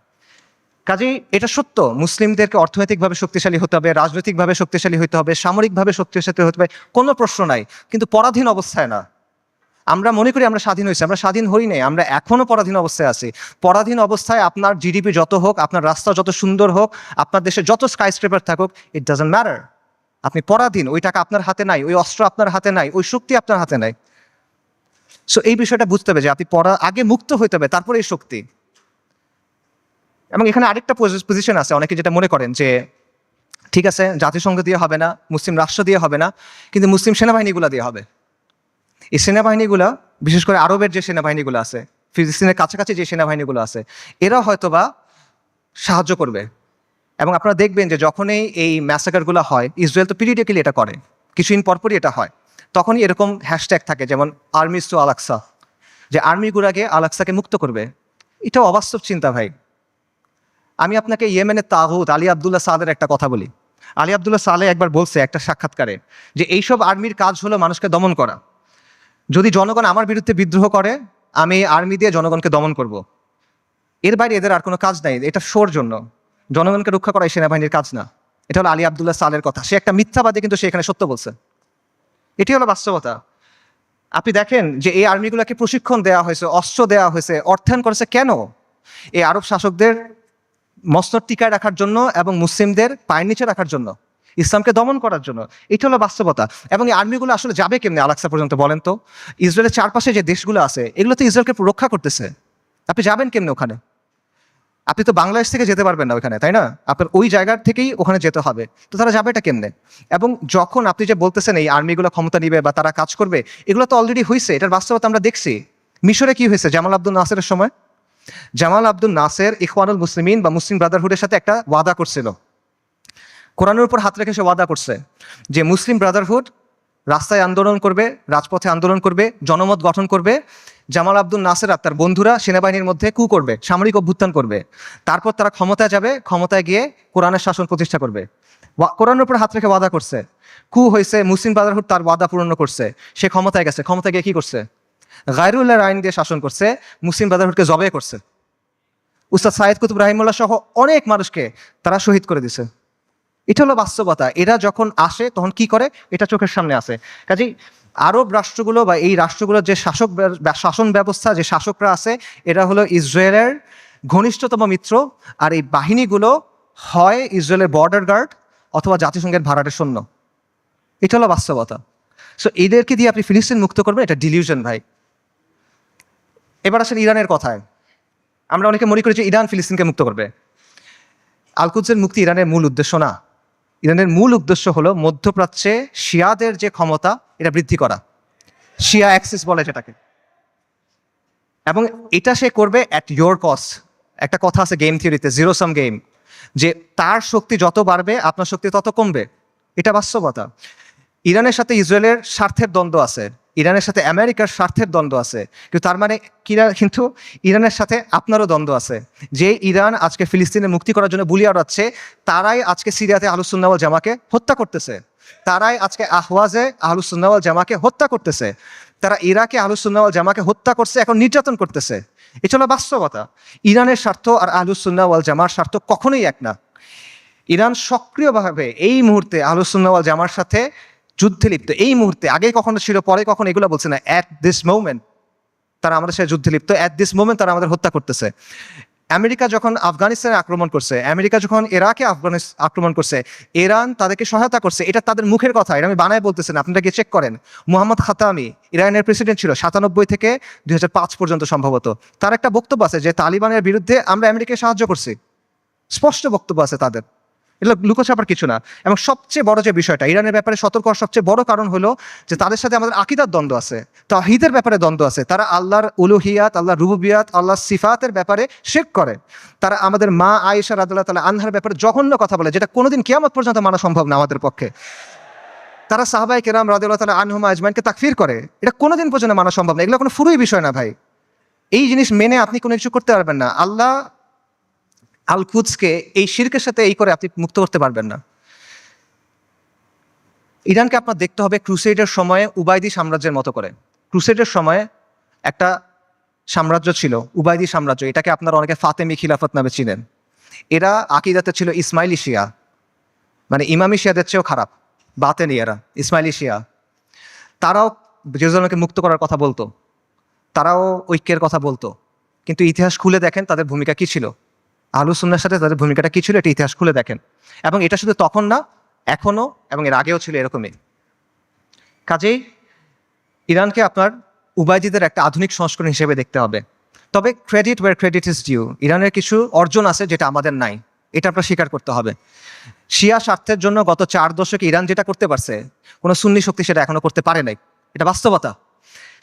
[SPEAKER 1] কাজেই এটা সত্য, মুসলিমদেরকে অর্থনৈতিকভাবে শক্তিশালী হতে হবে, রাজনৈতিকভাবে শক্তিশালী হতে হবে, সামরিকভাবে শক্তিশালী হতে হবে, কোনো প্রশ্ন নাই, কিন্তু পরাধীন অবস্থায় না। আমরা মনে করি আমরা স্বাধীন হয়েছি, আমরা স্বাধীন হই নাই, আমরা এখনো পরাধীন অবস্থায় আছি। পরাধীন অবস্থায় আপনার জিডিপি যত হোক, আপনার রাস্তা যত সুন্দর হোক, আপনার দেশে যত স্কাইস্ক্রেপার থাকুক, ইট ডাজন্ট ম্যাটার। আপনি পরাধীন, ওই টাকা আপনার হাতে নাই, ওই অস্ত্র আপনার হাতে নাই, ওই শক্তি আপনার হাতে নাই। সো এই বিষয়টা বুঝতে হবে যে আপনি আগে মুক্ত হইতে হবে, তারপরে এই শক্তি। এবং এখানে আরেকটা পজিশন আছে, অনেকে যেটা মনে করেন যে ঠিক আছে, জাতিসংঘ দিয়ে হবে না, মুসলিম রাষ্ট্র দিয়ে হবে না, কিন্তু মুসলিম সেনাবাহিনীগুলো দিয়ে হবে। এই সেনাবাহিনীগুলো, বিশেষ করে আরবের যে সেনাবাহিনীগুলো আছে, ফিলিস্তিনের কাছাকাছি যে সেনাবাহিনীগুলো আছে, এরা হয়তোবা সাহায্য করবে। এবং আপনারা দেখবেন যে যখনই এই ম্যাসাকারগুলো হয়, ইসরায়েল তো পিরিয়ডিক্যালি এটা করে, কিছুদিন পরপরই এটা হয়, তখনই এরকম হ্যাশট্যাগ থাকে, যেমন আর্মিজ টু আলাক্সা, যে আর্মিগুলাকে আলাক্সাকে মুক্ত করবে। এটাও অবাস্তব চিন্তা ভাই। আমি আপনাকে ইয়েমেনের তাগুত আলী আবদুল্লাহ সালের একটা কথা বলি। আলী আবদুল্লাহ সালে একবার বলছে একটা সাক্ষাৎকারে যে এইসব আর্মির কাজ হলো মানুষকে দমন করা। যদি জনগণ আমার বিরুদ্ধে বিদ্রোহ করে, আমি আর্মি দিয়ে জনগণকে দমন করব। এর বাইরে এদের আর কোনো কাজ নাই, এটা শোর জন্য। জনগণকে রক্ষা করা এই সেনাবাহিনীর কাজ না। এটা হলো আলী আবদুল্লাহ সালের কথা। সে একটা মিথ্যাবাদী, কিন্তু সে এখানে সত্য বলছে। এটি হলো বাস্তবতা। আপনি দেখেন যে এই আর্মিগুলোকে প্রশিক্ষণ দেওয়া হয়েছে, অস্ত্র দেওয়া হয়েছে, অর্থায়ন করেছে কেন? এই আরব শাসকদের মসনদ টিকায় রাখার জন্য এবং মুসলিমদের পায়ের নিচে রাখার জন্য, ইসলামকে দমন করার জন্য। এটা হলো বাস্তবতা। এবং এই আর্মিগুলো আসলে যাবে কেমনে আলাক্সা পর্যন্ত বলেন তো? ইসরায়েলের চারপাশে যে দেশগুলো আছে, এগুলো তো ইসরায়েলকে রক্ষা করতেছে। আপনি যাবেন কেমনে ওখানে? আপনি তো বাংলাদেশ থেকে যেতে পারবেন না ওখানে, তাই না? আপনার ওই জায়গার থেকেই ওখানে যেতে হবে। তো তারা যাবে এটা কেমনে? এবং যখন আপনি যে বলতেছেন এই আর্মিগুলো ক্ষমতা নিবে বা তারা কাজ করবে, এগুলো তো অলরেডি হয়েছে, এটার বাস্তবতা আমরা দেখছি। মিশরে কি হয়েছে জামাল আব্দুল নাসেরের সময়? জামাল আব্দুল নাসের ইখওয়ানুল মুসলিমিন বা মুসলিম ব্রাদারহুডের সাথে একটা ওয়াদা করছিল, কোরআনের উপর হাত রেখে সে ওয়াদা করছে যে মুসলিম ব্রাদারহুড রাস্তায় আন্দোলন করবে, রাজপথে আন্দোলন করবে, জনমত গঠন করবে। জামাল আব্দুল নাসের আর তার বন্ধুরা সেনাবাহিনীর মধ্যে কু করবে, সামরিক অভ্যুত্থান করবে। তারপর তারা ক্ষমতায় যাবে, ক্ষমতায় গিয়ে কোরআনের শাসন প্রতিষ্ঠা করবে। কোরআনের উপর হাত রেখে ওয়াদা করছে, কু হয়েছে, মুসলিম ব্রাদারহুড তার ওয়াদা পূরণ করছে, সে ক্ষমতায় গেছে, ক্ষমতায় গিয়ে কি করছে? গায়রুল্লাহর আইন দিয়ে শাসন করছে, মুসলিম ব্রাদারহুডকে জবে করছে। উস্তাদ সাইদ কুতুব রাহিমুল্লাহ সহ অনেক মানুষকে তারা শহীদ করে দিছে। এটা হলো বাস্তবতা। এরা যখন আসে তখন কি করে, এটা চোখের সামনে আসে। কাজেই আরব রাষ্ট্রগুলো বা এই রাষ্ট্রগুলোর যে শাসন ব্যবস্থা, যে শাসকরা আছে, এরা হলো ইসরায়েলের ঘনিষ্ঠতম মিত্র। আর এই বাহিনীগুলো হয় ইসরায়েলের বর্ডার গার্ড অথবা জাতিসংঘের ভাড়াটে সৈন্য। এটা হলো বাস্তবতা। সো এদেরকে দিয়ে আপনি ফিলিস্তিন মুক্ত করবেন, এটা ডিলিউশন ভাই। এবার আসেন ইরানের কথায়। আমরা অনেকে মনে করি যে ইরান ফিলিস্তিনকে মুক্ত করবে। আল-কুদসের মুক্তি ইরানের মূল উদ্দেশ্য না। ইরানের মূল উদ্দেশ্য হলো মধ্যপ্রাচ্যে শিয়াদের যে ক্ষমতা, এটা বৃদ্ধি করা, শিয়া অ্যাক্সিস বলে যেটাকে। এবং এটা সে করবে অ্যাট ইয়োর কস্ট। একটা কথা আছে গেম থিওরিতে, জিরো সাম গেম, যে তার শক্তি যত বাড়বে আপনার শক্তি তত কমবে। এটা বাস্তবতা। ইরানের সাথে ইসরায়েলের স্বার্থের দ্বন্দ্ব আছে, ইরানের সাথে আমেরিকার স্বার্থের দ্বন্দ্ব আছে, কিন্তু তার মানে কিন্তু ইরানের সাথে আপনারও দ্বন্দ্ব আছে। যে ইরান আজকে ফিলিস্তিনে মুক্তি করার জন্য বুলি আওড়াচ্ছে, তারাই আজকে সিরিয়াতে আহলুস সুন্নাহ ওয়াল জামাকে হত্যা করতেছে, তারাই আজকে আহওয়াজে আহলুস সুন্নাহ ওয়াল জামাকে হত্যা করতেছে, তারা ইরাকে আহলুস সুন্নাহ ওয়াল জামাকে হত্যা করছে, এখন নির্যাতন করতেছে। এটা হলো বাস্তবতা। ইরানের স্বার্থ আর আহলুস সুন্নাহ ওয়াল জামার স্বার্থ কখনোই এক না। ইরান সক্রিয়ভাবে এই মুহূর্তে আহলুস সুন্নাহ ওয়াল জামার সাথে যুদ্ধে লিপ্ত এই মুহূর্তে, আগে কখনো ছিল পরে কখনো এগুলো বলছে না, অ্যাট দিস মোমেন্ট তারা আমাদের সাথে যুদ্ধে লিপ্ত, অ্যাট দিস মোমেন্ট তারা আমাদের হত্যা করতেছে। আমেরিকা যখন আফগানিস্তানে আক্রমণ করছে, আমেরিকা যখন ইরাকে আক্রমণ করছে, ইরান তাদেরকে সহায়তা করছে, এটা তাদের মুখের কথা, এটা আমি বানায় বলতেছেন, আপনারা গিয়ে চেক করেন। মোহাম্মদ খাতামি ইরানের প্রেসিডেন্ট ছিল 97 থেকে 2005 পর্যন্ত সম্ভবত। তার একটা বক্তব্য আছে যে তালিবানের বিরুদ্ধে আমরা আমেরিকাকে সাহায্য করছি, স্পষ্ট বক্তব্য আছে তাদের, এগুলো লুকোছাপার কিছু না। এবং সবচেয়ে বড় যে বিষয়টা ইরানের ব্যাপারে সতর্ক হওয়ার সবচেয়ে বড় কারণ হলো যে তাদের সাথে আমাদের আকীদার দ্বন্দ্ব আছে, তাওহীদের ব্যাপারে দ্বন্দ্ব আছে। তারা আল্লাহর উলুহিয়াত, আল্লাহর রুবুবিয়াত, আল্লাহর সিফাতের ব্যাপারে শিরক করে। তারা আমাদের মা আয়েশা রাদিয়াল্লাহু তাআলা আনহার ব্যাপারে জঘন্য কথা বলে, যেটা কোনোদিন কিয়ামত পর্যন্ত মানা সম্ভব না আমাদের পক্ষে। তারা সাহাবায়ে কেরাম রাদিয়াল্লাহু তাআলা আনহুম আজমাইনকে তাকফির করে, এটা কোনোদিন পর্যন্ত মানা সম্ভব না। এগুলো কোনো ফুরুই বিষয় না ভাই, এই জিনিস মেনে আপনি কোনো কিছু করতে পারবেন না। আল্লাহ আল কুদসকে এই শিরকের সাথে এই করে আপনি মুক্ত করতে পারবেন না। ইরানকে আপনার দেখতে হবে ক্রুসেডের সময়ে উবাইদি সাম্রাজ্যের মতো করে। ক্রুসেডের সময়ে একটা সাম্রাজ্য ছিল উবাইদি সাম্রাজ্য, এটাকে আপনারা অনেকে ফাতেমি খিলাফত নামে চিনেন। এরা আকিদাতে ছিল ইসমাইলি শিয়া, মানে ইমামি শিয়াদের চেয়েও খারাপ, বাতেনি এরা ইসমাইলি শিয়া। তারাও জেরুজালেমকে মুক্ত করার কথা বলতো, তারাও ঐক্যের কথা বলতো, কিন্তু ইতিহাস খুলে দেখেন তাদের ভূমিকা কি ছিল, আহলুস সুন্নাহর সাথে তাদের ভূমিকাটা কি ছিল, এটা ইতিহাস খুলে দেখেন। এবং এটা শুধু তখন না, এখনো এবং এর আগেও ছিল এরকমই। কাজেই ইরানকে আপনার উবাইদিদের একটা আধুনিক সংস্করণ হিসেবে দেখতে হবে। তবে credit where credit is due, ইরানের কিছু অর্জন আছে যেটা আমাদের নাই, এটা আপনার স্বীকার করতে হবে। শিয়া স্বার্থের জন্য গত 4 দশকে ইরান যেটা করতে পারছে, কোনো সুন্নি শক্তি সেটা এখনো করতে পারে নাই, এটা বাস্তবতা।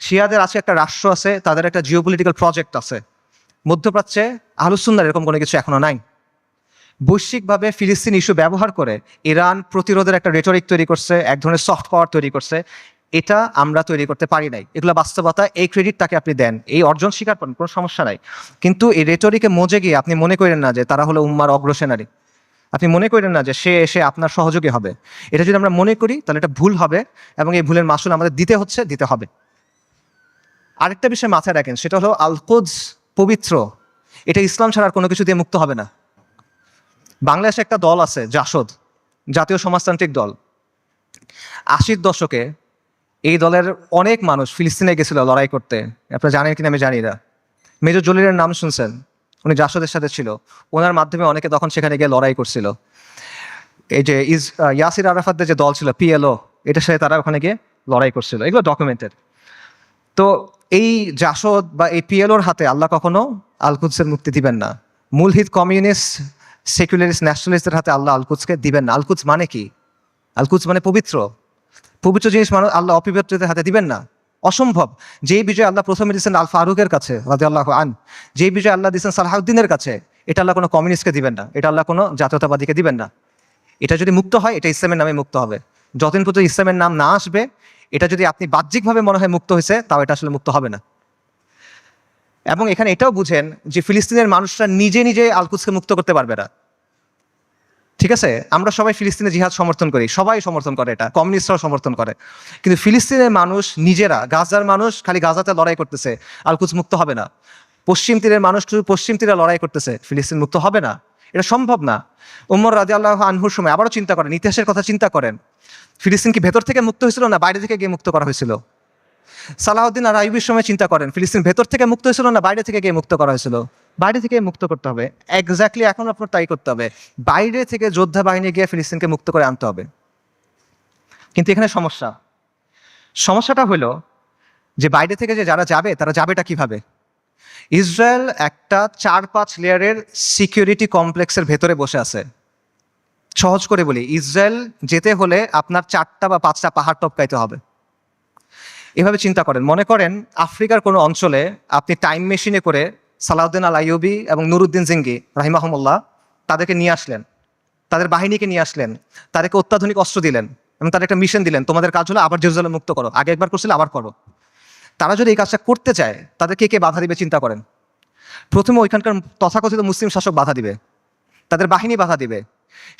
[SPEAKER 1] শিয়াদের আছে একটা রাষ্ট্র আছে, তাদের একটা জিওপলিটিক্যাল প্রজেক্ট আছে। মধ্যপ্রাচ্যে আহলুস সুন্নাহর এরকম কোনো কিছু এখনো নাই। বৈশ্বিকভাবে ফিলিস্তিন ইস্যু ব্যবহার করে ইরান প্রতিরোধের একটা রেটরিক তৈরি করছে, এক ধরনের সফট পাওয়ার তৈরি করছে, এটা আমরা তৈরি করতে পারি নাই। এগুলো বাস্তবতা, এই ক্রেডিট তাকে আপনি দেন, এই অর্জন স্বীকার করেন, কোনো সমস্যা নাই। কিন্তু এই রেটরিকে মজে গিয়ে আপনি মনে করেন না যে তারা হলো উম্মার অগ্রসেনারী, আপনি মনে করেন না যে সে এসে আপনার সহযোগী হবে। এটা যদি আমরা মনে করি তাহলে এটা ভুল হবে, এবং এই ভুলের মাসুল আমাদের দিতে হবে। আরেকটা বিষয় মাথায় রাখেন, সেটা হলো আল কুদস পবিত্র, এটা ইসলাম ছাড়া আর কোনো কিছু দিয়ে মুক্ত হবে না। বাংলাদেশে একটা দল আছে জাসদ, জাতীয় সমাজতান্ত্রিক দল। 80-র দশকে এই দলের অনেক মানুষ ফিলিস্তিনে গেছিল লড়াই করতে, আপনারা জানেন কিনা আমি জানি না। মেজর জলিলের নাম শুনছেন, উনি জাসদের সাথে ছিল, ওনার মাধ্যমে অনেকে তখন সেখানে গিয়ে লড়াই করছিল। এই যে ইয়াসির আরাফাতদের যে দল ছিল পিএলও, এটার সাথে তারা ওখানে গিয়ে লড়াই করছিল, এগুলো ডকুমেন্টেড। তো এই জাসদ বা এই পিএলওর হাতে আল্লাহ কখনো আল কুদসের মুক্তি দিবেন না। মূলহিত কমিউনিস্ট সেকুলারিস্ট ন্যাশনালিস্টদের হাতে আল্লাহ আল কুদসকে দিবেন না। আল কুদস মানে কি? আল কুদস মানে পবিত্র, পবিত্র জিনিস মানুষ আল্লাহ অপবিত্রদের হাতে দিবেন না, অসম্ভব। যেই বিজয় আল্লাহ প্রথমে দিচ্ছেন আল ফারুকের কাছে রাদিয়াল্লাহু আন, যেই বিজয় আল্লাহ দিচ্ছেন সালাহউদ্দিনের কাছে, এটা আল্লাহ কোনো কমিউনিস্টকে দিবেন না, এটা আল্লাহ কোনো জাতীয়তাবাদীকে দিবেন না। এটা যদি মুক্ত হয়, এটা ইসলামের নামে মুক্ত হবে। যতদিন পর্যন্ত ইসলামের নাম না আসবে, এটা যদি আপনি বাহ্যিকভাবে মনে হয় মুক্ত হয়েছে, তাও এটা আসলে মুক্ত হবে না। এবং এখানে এটাও বুঝেন যে ফিলিস্তিনের মানুষরা নিজে নিজে আল কুদসকে মুক্ত করতে পারবে না, ঠিক আছে? আমরা সবাই ফিলিস্তিনের জিহাদ সমর্থন করি, সবাই সমর্থন করে, এটা কমিউনিস্টরাও সমর্থন করে, কিন্তু ফিলিস্তিনের মানুষ নিজেরা, গাজার মানুষ খালি গাজাতে লড়াই করতেছে, আল কুদস মুক্ত হবে না। পশ্চিম তীরের মানুষ শুধু পশ্চিম তীরে লড়াই করতেছে, ফিলিস্তিন মুক্ত হবে না, এটা সম্ভব না। উমর রাদিয়াল্লাহু আনহুর সময় আবারও চিন্তা করেন, ইতিহাসের কথা চিন্তা করেন, ফিলিস্তিন কি ভেতর থেকে মুক্ত হয়েছিল না বাইরে থেকে গিয়ে মুক্ত করা হয়েছিল? সালাহউদ্দিন আর আইয়ুবের সময় চিন্তা করেন, ফিলিস্তিন ভেতর থেকে মুক্ত হয়েছিল না বাইরে থেকে গিয়ে মুক্ত করা হয়েছিল? বাইরে থেকে মুক্ত করতে হবে। এক্স্যাক্টলি এখন আপনার তাই করতে হবে, বাইরে থেকে যোদ্ধা বাহিনী গিয়ে ফিলিস্তিনকে মুক্ত করে আনতে হবে। কিন্তু এখানে সমস্যাটা হলো যে বাইরে থেকে যে যারা যাবে, তারা যাবেটা কিভাবে? ইসরায়েল একটা 4-5 লেয়ারের সিকিউরিটি কমপ্লেক্সের ভেতরে বসে আছে। সহজ করে বলি, ইসরায়েল যেতে হলে আপনার 4টা বা 5টা পাহাড় টপকাইতে হবে। এভাবে চিন্তা করেন, মনে করেন আফ্রিকার কোনো অঞ্চলে আপনি টাইম মেশিনে করে সালাউদ্দিন আল আইয়ুবী এবং নুরুদ্দিন জিঙ্গি রাহিমাহুমুল্লাহ তাদেরকে নিয়ে আসলেন, তাদের বাহিনীকে নিয়ে আসলেন, তাদেরকে অত্যাধুনিক অস্ত্র দিলেন এবং তাদের একটা মিশন দিলেন, তোমাদের কাজ হলো আবার জেরুজালেম মুক্ত করো, আগে একবার করছিলে আবার করো। তারা যদি এই কাজটা করতে চায়, তাদেরকে কে বাধা দিবে চিন্তা করেন। প্রথমে ওইখানকার তথাকথিত মুসলিম শাসক বাধা দিবে, তাদের বাহিনী বাধা দিবে,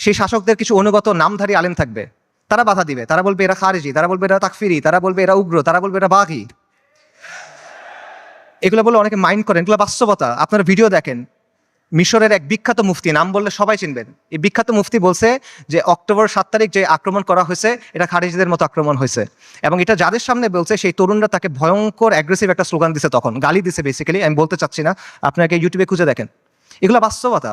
[SPEAKER 1] সেই শাসকদের কিছু অনুগত নামধারী আলেম থাকবে, তারা বাধা দিবে, তারা বলবে এরা খারিজি, তারা বলবে এরা তাকফিরি, তারা বলবে এরা উগ্র, তারা বলবে এরা বাঘি। এগুলো বলে অনেকে মাইন্ড করেন, এগুলো বাস্তবতা, আপনারা ভিডিও দেখেন। মিশরের এক বিখ্যাত মুফতি, নাম বললে সবাই চিনবেন, এই বিখ্যাত মুফতি বলছে যে অক্টোবর 7 তারিখ যে আক্রমণ করা হয়েছে এটা খারিজিদের মতো আক্রমণ হয়েছে, এবং এটা যাদের সামনে বলছে সেই তরুণরা তাকে ভয়ঙ্কর অ্যাগ্রেসিভ একটা স্লোগান দিছে, তখন গালি দিছে বেসিক্যালি, আমি বলতে চাচ্ছি না, আপনাকে ইউটিউবে খুঁজে দেখেন, এগুলো বাস্তবতা।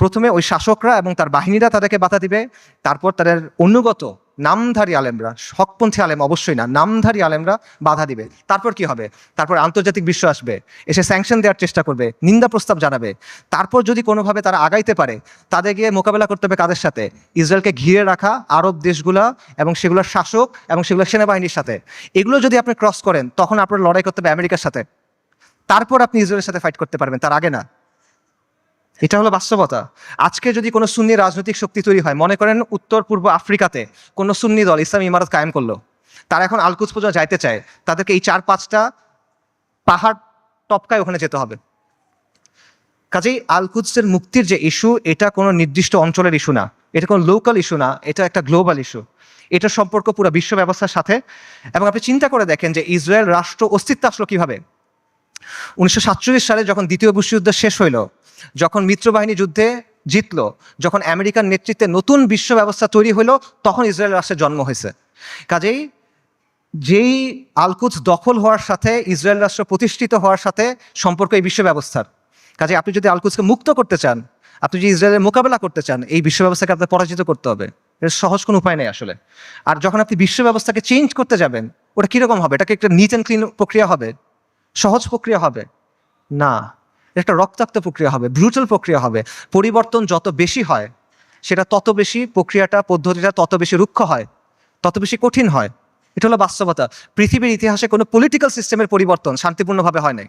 [SPEAKER 1] প্রথমে ওই শাসকরা এবং তার বাহিনীরা তাদেরকে বাধা দিবে, তারপর তাদের অনুগত নামধারী আলেমরা, হকপন্থী আলেম অবশ্যই না, নামধারী আলেমরা বাধা দিবে। তারপর কি হবে? তারপর আন্তর্জাতিক বিশ্ব আসবে, এসে স্যাংশন দেওয়ার চেষ্টা করবে, নিন্দা প্রস্তাব জানাবে। তারপর যদি কোনোভাবে তারা আগাইতে পারে, তাদের গিয়ে মোকাবেলা করতে হবে কাদের সাথে? ইসরায়েলকে ঘিরে রাখা আরব দেশগুলা এবং সেগুলোর শাসক এবং সেগুলোর সেনাবাহিনীর সাথে। এগুলো যদি আপনি ক্রস করেন, তখন আপনার লড়াই করতে হবে আমেরিকার সাথে, তারপর আপনি ইসরায়েলের সাথে ফাইট করতে পারবেন, তার আগে না। এটা হলো বাস্তবতা। আজকে যদি কোনো সুন্নি রাজনৈতিক শক্তি তৈরি হয়, মনে করেন উত্তর পূর্ব আফ্রিকাতে কোনো সুন্নি দল ইসলামী ইমারত কায়েম করলো, তারা এখন আলকুদস পর্যন্ত যাইতে চায়, তাদেরকে এই 4-5টা পাহাড় টপকায় ওখানে যেতে হবে। কাজেই আলকুদসের মুক্তির যে ইস্যু, এটা কোনো নির্দিষ্ট অঞ্চলের ইস্যু না, এটা কোনো লোকাল ইস্যু না, এটা একটা গ্লোবাল ইস্যু। এটার সম্পর্ক পুরো বিশ্ব ব্যবস্থার সাথে। এবং আপনি চিন্তা করে দেখেন যে ইসরায়েল রাষ্ট্র অস্তিত্ব আসলো কিভাবে। 1947 সালে যখন দ্বিতীয় বিশ্বযুদ্ধ শেষ হইল, যখন মিত্রবাহিনী যুদ্ধে জিতলো, যখন আমেরিকার নেতৃত্বে নতুন বিশ্ব ব্যবস্থা তৈরি হলো, তখন ইসরায়েল রাষ্ট্রের জন্ম হয়েছে। কাজেই যেই আলকুদস দখল হওয়ার সাথে ইসরায়েল রাষ্ট্র প্রতিষ্ঠিত হওয়ার সাথে সম্পর্ক এই বিশ্ব ব্যবস্থার। কাজে আপনি যদি আলকুদসকে মুক্ত করতে চান, আপনি যদি ইসরায়েলের মোকাবেলা করতে চান, এই বিশ্ব ব্যবস্থাকে আপনার পরাজিত করতে হবে। এর সহজ কোনো উপায় নেই আসলে। আর যখন আপনি বিশ্ব ব্যবস্থাকে চেঞ্জ করতে যাবেন, ওটা কীরকম হবে? এটাকে একটা নিট অ্যান্ড ক্লিন প্রক্রিয়া হবে? সহজ প্রক্রিয়া হবে না, একটা রক্তাক্ত প্রক্রিয়া হবে, ব্রুটাল প্রক্রিয়া হবে। পরিবর্তন যত বেশি হয়, সেটা তত বেশি প্রক্রিয়াটা, পদ্ধতিটা তত বেশি রুক্ষ হয়, তত বেশি কঠিন হয়। এটা হলো বাস্তবতা। পৃথিবীর ইতিহাসে কোনো পলিটিক্যাল সিস্টেমের পরিবর্তন শান্তিপূর্ণভাবে হয় নাই।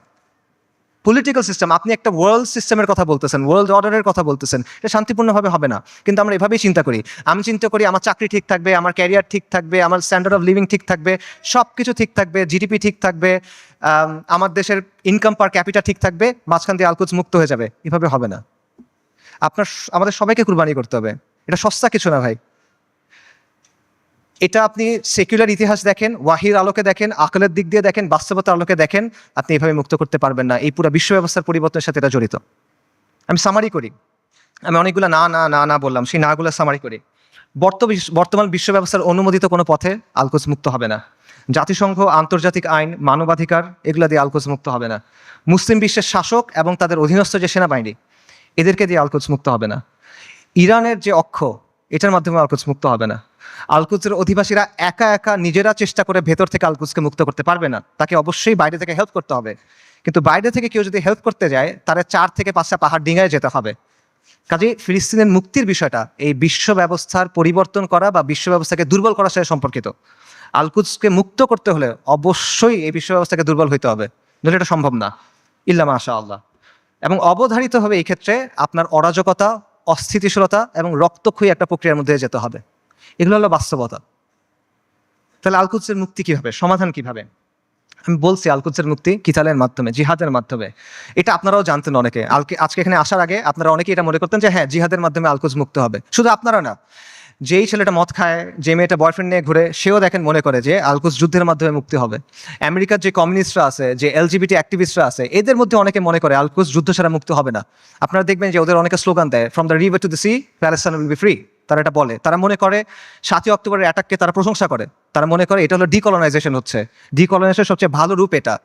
[SPEAKER 1] পলিটিক্যাল সিস্টেম, আপনি একটা ওয়ার্ল্ড সিস্টেমের কথা বলতেছেন, ওয়ার্ল্ড অর্ডারের কথা বলতেছেন, এটা শান্তিপূর্ণভাবে হবে না। কিন্তু আমরা এভাবেই চিন্তা করি। আমি চিন্তা করি আমার চাকরি ঠিক থাকবে, আমার ক্যারিয়ার ঠিক থাকবে, আমার স্ট্যান্ডার্ড অফ লিভিং ঠিক থাকবে, সব কিছু ঠিক থাকবে, জিডিপি ঠিক থাকবে, আমার দেশের ইনকাম পার ক্যাপিটা ঠিক থাকবে, মাঝখান দিয়ে আলকুদস মুক্ত হয়ে যাবে। এভাবে হবে না। আমাদের সবাইকে কুরবানি করতে হবে। এটা সস্তা কিছু না ভাই। এটা আপনি সেকুলার ইতিহাস দেখেন, ওয়াহির আলোকে দেখেন, আকলের দিক দিয়ে দেখেন, বাস্তবতার আলোকে দেখেন, আপনি এভাবে মুক্ত করতে পারবেন না। এই পুরো বিশ্ব ব্যবস্থার পরিবর্তনের সাথে এটা জড়িত। আমি সামারি করি, আমি অনেকগুলো না না না না বললাম, সেই নাগুলো সামারি করি। বর্তমান বিশ্ব ব্যবস্থার অনুমোদিত কোনো পথে আলকুদস মুক্ত হবে না। জাতিসংঘ, আন্তর্জাতিক আইন, মানবাধিকার, এগুলো দিয়ে আলকুদস মুক্ত হবে না। মুসলিম বিশ্বের শাসক এবং তাদের অধীনস্থ যে সেনাবাহিনী, এদেরকে দিয়ে আলকুদস মুক্ত হবে না। ইরানের যে অক্ষ, এটার মাধ্যমে আলকুদস মুক্ত হবে না। আলকুদসের অধিবাসীরা একা একা নিজেরা চেষ্টা করে ভেতর থেকে আলকুদসকে মুক্ত করতে পারবে না, তাকে অবশ্যই বাইরে থেকে হেল্প করতে হবে। কিন্তু বাইরে থেকে কেউ যদি হেল্প করতে যায়, তারা 4 থেকে 5টা পাহাড় ডিঙায় যেতে হবে। কাজে ফিলিস্তিনের মুক্তির বিষয়টা এই বিশ্ব ব্যবস্থার পরিবর্তন করা বা বিশ্ব ব্যবস্থাকে দুর্বল করার সাথে সম্পর্কিত। আলকুদসকে মুক্ত করতে হলে অবশ্যই এই বিশ্ব ব্যবস্থাকে দুর্বল হইতে হবে, নইলে এটা সম্ভব না, ইল্লা মাশা আল্লাহ। এবং অবধারিতভাবে এই ক্ষেত্রে আপনার অরাজকতা, অস্থিতিশীলতা এবং রক্তক্ষয়ী একটা প্রক্রিয়ার মধ্যে যেতে হবে। এগুলো হলো বাস্তবতা। তাহলে আলকুদসের মুক্তি কিভাবে, সমাধান কিভাবে? আমি বলছি আলকুদসের মুক্তি কিতালের মাধ্যমে, জিহাদের মাধ্যমে। এটা আপনারাও জানতেন অনেকে। আজকে এখানে আসার আগে আপনারা অনেকেই এটা মনে করতেন যে হ্যাঁ, জিহাদের মাধ্যমে আলকুদস মুক্ত হবে। শুধু আপনারা না, যেই ছেলেটা মদ খায়, যে মেয়েটা বয়ফ্রেন্ড নিয়ে ঘুরে, সেও দেখেন মনে করে যে আলকুদস যুদ্ধের মাধ্যমে মুক্তি হবে। আমেরিকার যে কমিউনিস্টরা আছে, যে এলজিবিটি অ্যাক্টিভিস্টরা আছে, এদের মধ্যে অনেকে মনে করে আলকুদস যুদ্ধ ছাড়া মুক্ত হবে না। আপনারা দেখবেন যে ওদের অনেকে স্লোগান দেয়, from the river to the sea, Palestine will be free. তারা এটা বলে। তারা মনে করে 7ই অক্টোবরের অ্যাটাককে তারা প্রশংসা করে। তারা মনে করে এটা হলো ডিকলোনাইজেশন হচ্ছে, ডিকলোনাইজেশনের সবচেয়ে ভালো রূপ এটা।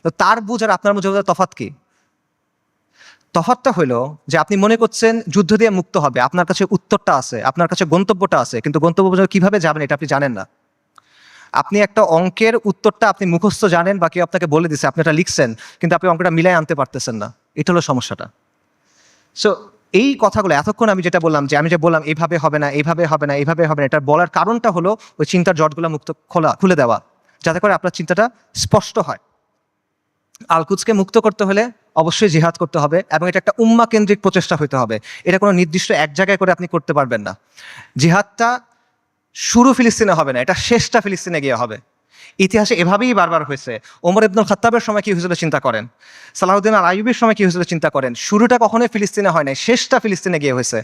[SPEAKER 1] তো তার বুঝ আর আপনার বুঝে তফাৎ কি? তফাৎটা হলো যে আপনি মনে করছেন যুদ্ধ দিয়ে মুক্ত হবে, আপনার কাছে উত্তরটা আছে, আপনার কাছে গন্তব্যটা আছে, কিন্তু গন্তব্য পর্যন্ত কিভাবে যাবেন এটা আপনি জানেন না। আপনি একটা অঙ্কের উত্তরটা আপনি মুখস্থ জানেন বা কেউ আপনাকে বলে দিচ্ছে, আপনি এটা লিখছেন, কিন্তু আপনি অঙ্কটা মিলাই আনতে পারতেছেন না। এটা হলো সমস্যাটা। সো এই কথাগুলো এতক্ষণ আমি যেটা বললাম, যে আমি যে বললাম এইভাবে হবে না, এইভাবে হবে না, এইভাবে হবে না, এটার বলার কারণটা হলো ওই চিন্তার জটগুলো খুলে দেওয়া, যাতে করে আপনার চিন্তাটা স্পষ্ট হয়। আলকুদসকে মুক্ত করতে হলে অবশ্যই জিহাদ করতে হবে, এবং এটা একটা উম্মা কেন্দ্রিক প্রচেষ্টা হইতে হবে। এটা কোনো নির্দিষ্ট এক জায়গায় করে আপনি করতে পারবেন না। জিহাদটা শুরু ফিলিস্তিনে হবে না, এটা শেষটা ফিলিস্তিনে গিয়ে হবে। ইতিহাসে এভাবেই বারবার হয়েছে। ওমর ইবনুল খাত্তাবের সময় কি হয়েছিল চিন্তা করেন, সালাউদ্দিন আল আইয়ুবের সময় কি হয়েছিল চিন্তা করেন। শুরুটা কখনোই ফিলিস্তিনে হয় নাই, শেষটা ফিলিস্তিনে গিয়ে হয়েছে।